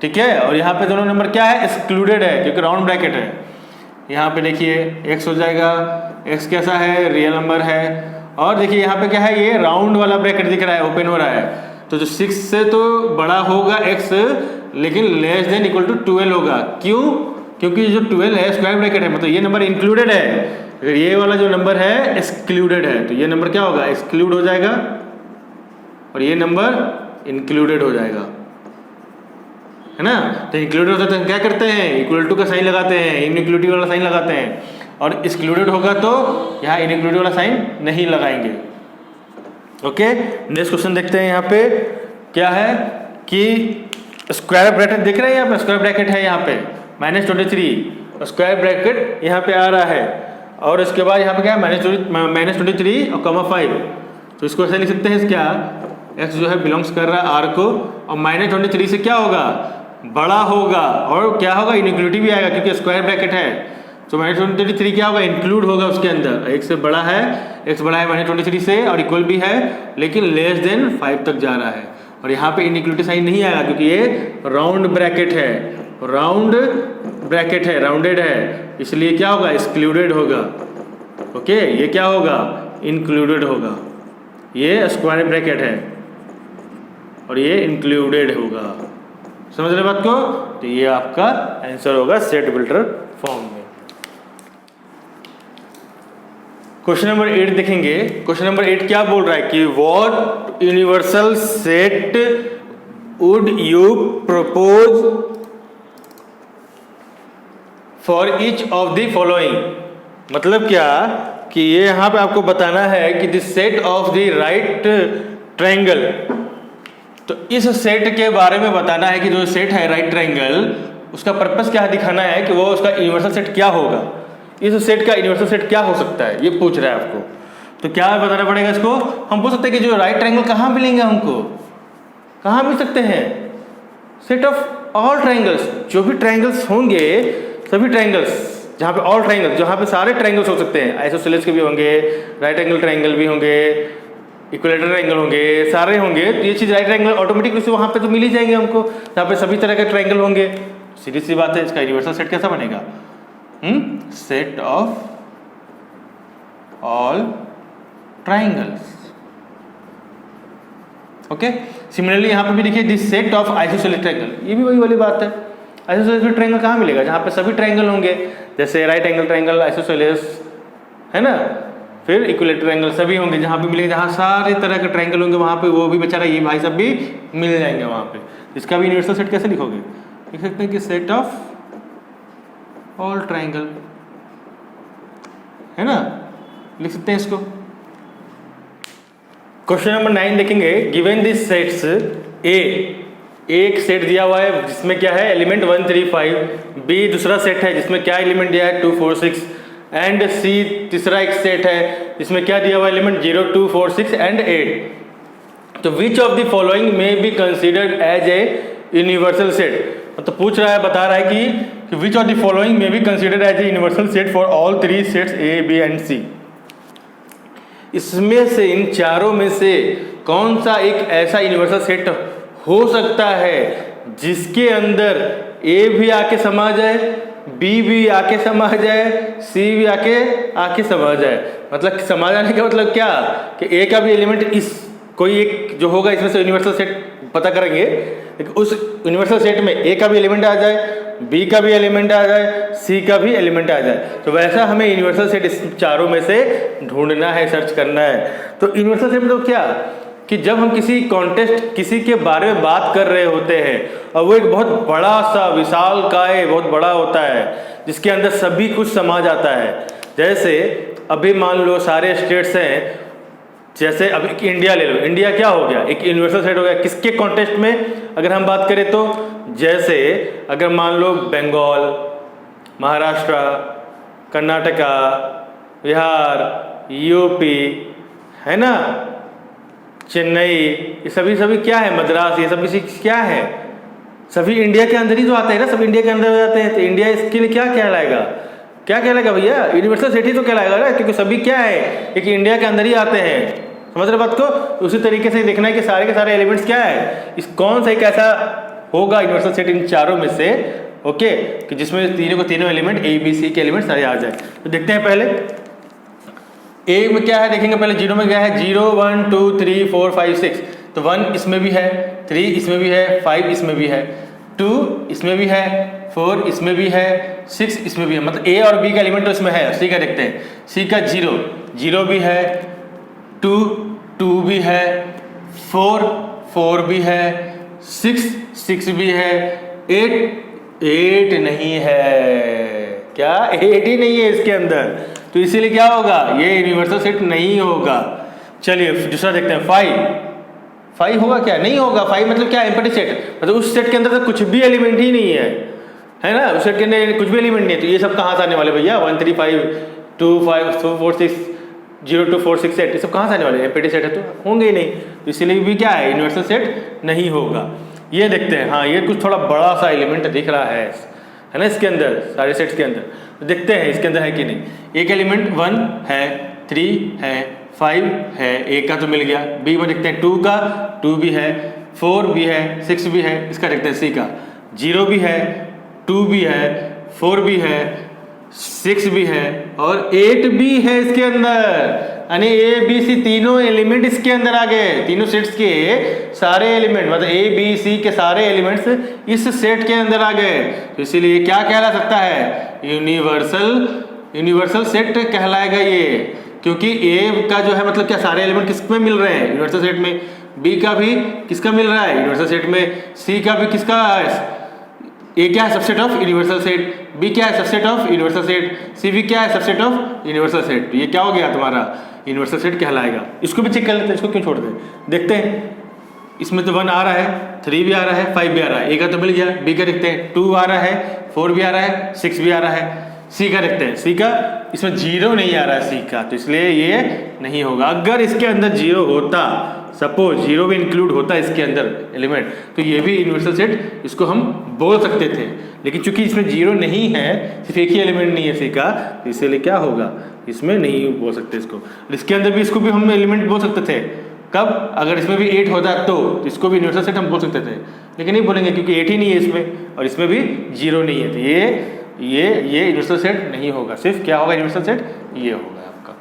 ठीक है, और यहाँ पे दोनों नंबर क्या है, एक्सक्लूडेड है क्योंकि राउंड ब्रैकेट है, यहाँ पे देखिए x हो जाएगा, x कैसा है, रियल नंबर है। और देखिए यहाँ पे क्या है, ये राउंड वाला ब्रैकेट दिख रहा है, ओपन हो रहा है, तो जो 6 से तो बड़ा होगा x, लेकिन लेस देन इक्वल टू 12 होगा। क्यों? क्योंकि जो 12 है स्क्वायर ब्रैकेट है, मतलब ये नंबर इंक्लूडेड है। अगर ये वाला जो नंबर है एक्सक्लूडेड है तो ये नंबर क्या होगा, एक्सक्लूड हो जाएगा, और ये नंबर इंक्लूडेड हो जाएगा, है ना। तो इंक्लूडेड होता है तो हम क्या करते हैं, इक्वल टू का साइन लगाते हैं, इनइक्वलिटी वाला साइन लगाते हैं, और एक्सक्लूडेड होगा तो यहाँ इनइक्वलिटी वाला साइन नहीं लगाएंगे। ओके, नेक्स्ट क्वेश्चन देखते हैं। यहाँ पे क्या है कि स्क्वायर ब्रैकेट दिख रहा है, यहाँ पे स्क्वायर ब्रैकेट है, यहाँ पे -23 स्क्वायर ब्रैकेट यहाँ पे आ रहा है, और इसके बाद यहाँ पे क्या है -23 और -5। तो इसको ऐसे लिख सकते हैं, क्या x जो है बिलोंग्स कर रहा है r को, और -23 से क्या होगा, बड़ा होगा, और क्या होगा, इनइक्वलिटी भी आएगा क्योंकि स्क्वायर ब्रैकेट है। तो -23 क्या होगा, इंक्लूड होगा उसके अंदर, x से बड़ा है, x बड़ा है -23 से और इक्वल भी है, लेकिन लेस देन 5 तक जा रहा है। और यहाँ पे इनइक्वलिटी साइन नहीं आएगा क्योंकि ये राउंड ब्रैकेट है, राउंड ब्रैकेट है, राउंडेड है, इसलिए क्या होगा, एक्सक्लूडेड होगा। ओके, ये क्या होगा, इंक्लूडेड होगा। ये स्क्वायर ब्रैकेट है और ये इंक्लूडेड होगा। समझ रहे बात को? तो ये आपका आंसर होगा सेट बिल्डर फॉर्म में। क्वेश्चन नंबर 8 देखेंगे। क्वेश्चन नंबर 8 क्या बोल रहा है कि what universal set would you propose for each of the following. मतलब क्या कि ये यहाँ पे आपको बताना है कि the set of the right triangle. तो इस सेट के बारे में बताना है कि जो सेट है राइट ट्रायंगल, उसका पर्पस क्या है, दिखाना है कि वो उसका यूनिवर्सल सेट क्या होगा, इस सेट का यूनिवर्सल सेट क्या हो सकता है, ये पूछ रहा है आपको। तो क्या बताना पड़ेगा इसको, हम पूछ सकते हैं कि जो राइट ट्रायंगल कहाँ मिलेंगे, हमको कहाँ मिल सकते हैं, सेट ऑफ ऑल ट्रायंगल्स, जो भी ट्रायंगल्स होंगे, सभी ट्रायंगल्स, जहाँ पे ऑल ट्रायंगल्स, जहाँ पे सारे ट्रायंगल्स हो सकते हैं, आइसोसेलेस के भी होंगे, राइट एंगल ट्रायंगल भी होंगे, इक्विलेटरल ट्रायंगल होंगे, सारे होंगे। तो ये चीज़ राइट ट्रायंगल ऑटोमेटिकली से वहाँ पे तो मिल ही जाएंगे हमको, जहाँ पे सभी तरह के ट्रायंगल होंगे। सीधी सी बात है, इसका यूनिवर्सल सेट कैसा बनेगा, set of all triangles. Okay, similarly यहाँ पे भी देखिए this set of isosceles triangle, ये भी वही वाली बात है। आइसोसेलेस ट्रायंगल कहाँ मिलेगा, जहाँ पे सभी ट्रायंगल होंगे, जैसे राइट एंगल ट्रायंगल, आइसोसेलेस, है ना, फिर इक्विलेटरल ट्रायंगल सभी होंगे, जहाँ पे मिलेंगे, जहाँ सारे तरह के ट्रायंगल होंगे वहाँ पे वो भी बेचारा ये भाई सब भी मिल जाएंगे वहाँ पे। इसका भी यूनिवर्सल सेट कैसे लिखोगे, लिख सकते हैं कि सेट ऑफ ऑल ट्रायंगल, है ना, लिख सकते हैं इसको। क्वेश्चन नंबर 9 देखेंगे। गिवन दिस सेट्स ए, एक सेट दिया हुआ है जिसमें क्या है, एलिमेंट 1 3 5, बी दूसरा सेट है जिसमें क्या एलिमेंट दिया है 2 4 6, एंड सी तीसरा एक सेट है जिसमें क्या दिया हुआ एलिमेंट 0 2 4 6 एंड 8। तो which of the following may be considered as a universal set. तो पूछ रहा है, बता रहा है कि which of the following may be considered as a universal set for all 3 sets A B and C. इसमें से, इन चारों में से कौन सा एक ऐसा यूनिवर्सल सेट हो सकता है जिसके अंदर ए भी आके समा जाए, बी भी आके समा जाए, सी भी आके समा जाए। मतलब समा जाने का मतलब क्या कि ए का भी एलिमेंट इस कोई एक जो होगा इसमें से यूनिवर्सल सेट पता करेंगे, उस यूनिवर्सल सेट में ए का भी एलिमेंट आ जाए, बी का भी एलिमेंट आ जाए, सी का भी एलिमेंट आ जाए। तो वैसा हमें यूनिवर्सल सेट इस चारों में से ढूंढना है, सर्च करना है। तो यूनिवर्सल सेट मतलब क्या कि जब हम किसी कॉन्टेस्ट, किसी के बारे में बात कर रहे होते हैं और वो एक बहुत बड़ा सा विशालकाय बहुत बड़ा होता है जिसके अंदर सभी कुछ समा जाता है। जैसे अभी मान लो सारे स्टेट्स हैं, जैसे अभी इंडिया ले लो, इंडिया क्या हो गया, एक यूनिवर्सल सेट हो गया किसके कॉन्टेस्ट में अगर हम बात करें तो, जैसे अगर मान लो बंगाल, महाराष्ट्र, कर्नाटका, बिहार, यूपी, है ना, चेन्नई, ये सभी क्या है, मद्रास, ये सभी क्या है, सभी इंडिया के अंदर ही तो आते हैं ना, सब इंडिया के अंदर हो जाते हैं। तो इंडिया इसके लिए क्या कहलाएगा, क्या कहलाएगा भैया, यूनिवर्सल सेट ही तो कहलाएगा ना, क्योंकि सभी क्या है, एक इंडिया के अंदर ही आते हैं। समझ रहे बात को? उसी तरीके से देखना है कि सारे के सारे एलिमेंट्स क्या है, इस कौन सा एक ऐसा होगा यूनिवर्सल सेट इन चारों में से ओके, कि जिसमें तीनों को तीनों एलिमेंट ए बी सी के एलिमेंट सारे आ जाए। तो देखते हैं पहले ए में क्या है, देखेंगे पहले। 0 में क्या है, 0 1 2 3 4 5 6, तो 1 इसमें भी है, 3 इसमें भी है, 5 इसमें भी है, 2 इसमें भी है, 4 इसमें भी है, 6 इसमें भी है, मतलब ए और बी का एलिमेंट तो इसमें है। सी का देखते हैं, सी का 0 0 भी है, 2 2 भी है, 4 4 भी है, 6 6 भी है, 8 8 नहीं है, क्या 8 ही नहीं है इसके अंदर, तो इसीलिए क्या होगा, ये यूनिवर्सल सेट नहीं होगा। चलिए दूसरा देखते हैं, 5 होगा क्या, नहीं होगा। 5 मतलब क्या, एम्प्टी सेट, मतलब उस सेट के अंदर तो कुछ भी एलिमेंट ही नहीं है ना, उस सेट के अंदर कुछ भी एलिमेंट नहीं है, तो ये सब कहाँ से आने वाले भैया, 1 3 5 2 5 4 6 0 2 4 6 8, ये सब कहाँ से आने वाले, एम्प्टी सेट है तो होंगे ही नहीं, तो इसीलिए भी क्या है, यूनिवर्सल सेट नहीं होगा। ये देखते हैं, हाँ ये कुछ थोड़ा बड़ा सा एलिमेंट दिख रहा है ना इसके अंदर, सारे सेट्स के अंदर, तो देखते हैं इसके अंदर है कि नहीं। एक एलिमेंट 1 है, 3 है, 5 है, एक का तो मिल गया। बी में देखते हैं 2 का, 2 भी है, 4 भी है, 6 भी है, इसका देखते हैं सी का, 0 भी है, 2 भी है, 4 भी है, 6 भी है और 8 भी है इसके अंदर, यानी ए बी सी तीनों एलिमेंट इसके अंदर आ गए, तीनों सेट्स के सारे एलिमेंट, मतलब ए बी सी के सारे एलिमेंट्स इस सेट के अंदर आ गए, तो इसीलिए क्या कहला सकता है, यूनिवर्सल सेट कहलाएगा ये, क्योंकि ए का जो है मतलब क्या, सारे एलिमेंट किस में मिल रहे हैं, यूनिवर्सल सेट में, बी का भी किसका मिल रहा है, यूनिवर्सल सेट में, सी का भी किसका, ए क्या है, subset of universal set, B क्या है, subset of universal set, C भी क्या है, सबसेट ऑफ यूनिवर्सल सेट, तो ये क्या हो गया तुम्हारा यूनिवर्सल सेट कहलाएगा। इसको भी चेक कर लेते हैं, इसको क्यों छोड़ दें, देखते हैं। इसमें तो 1 आ रहा है, 3 भी आ रहा है, 5 भी आ रहा है, ए का तो मिल गया, बी का देखते हैं 2 आ रहा है, 4 भी आ रहा है, 6 भी आ रहा है, सी का देखते हैं, सी का इसमें 0 नहीं आ रहा है सी का, तो इसलिए ये नहीं होगा। अगर इसके अंदर 0 होता, सपोज 0 भी इंक्लूड होता इसके अंदर एलिमेंट, तो ये भी यूनिवर्सल सेट इसको हम बोल सकते थे, लेकिन चूंकि इसमें 0 नहीं है, सिर्फ एक ही एलिमेंट नहीं है सी का, तो इसीलिए क्या होगा, इसमें नहीं बोल सकते इसको। इसके अंदर भी इसको भी हम एलिमेंट बोल सकते थे, कब, अगर इसमें भी 8 होता तो इसको भी यूनिवर्सल सेट हम बोल सकते थे, लेकिन नहीं बोलेंगे क्योंकि 8 ही नहीं है इसमें और इसमें भी 0 नहीं है, तो ये यूनिवर्सल सेट नहीं होगा। सिर्फ क्या होगा यूनिवर्सल सेट, ये होगा आपका,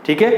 ठीक है।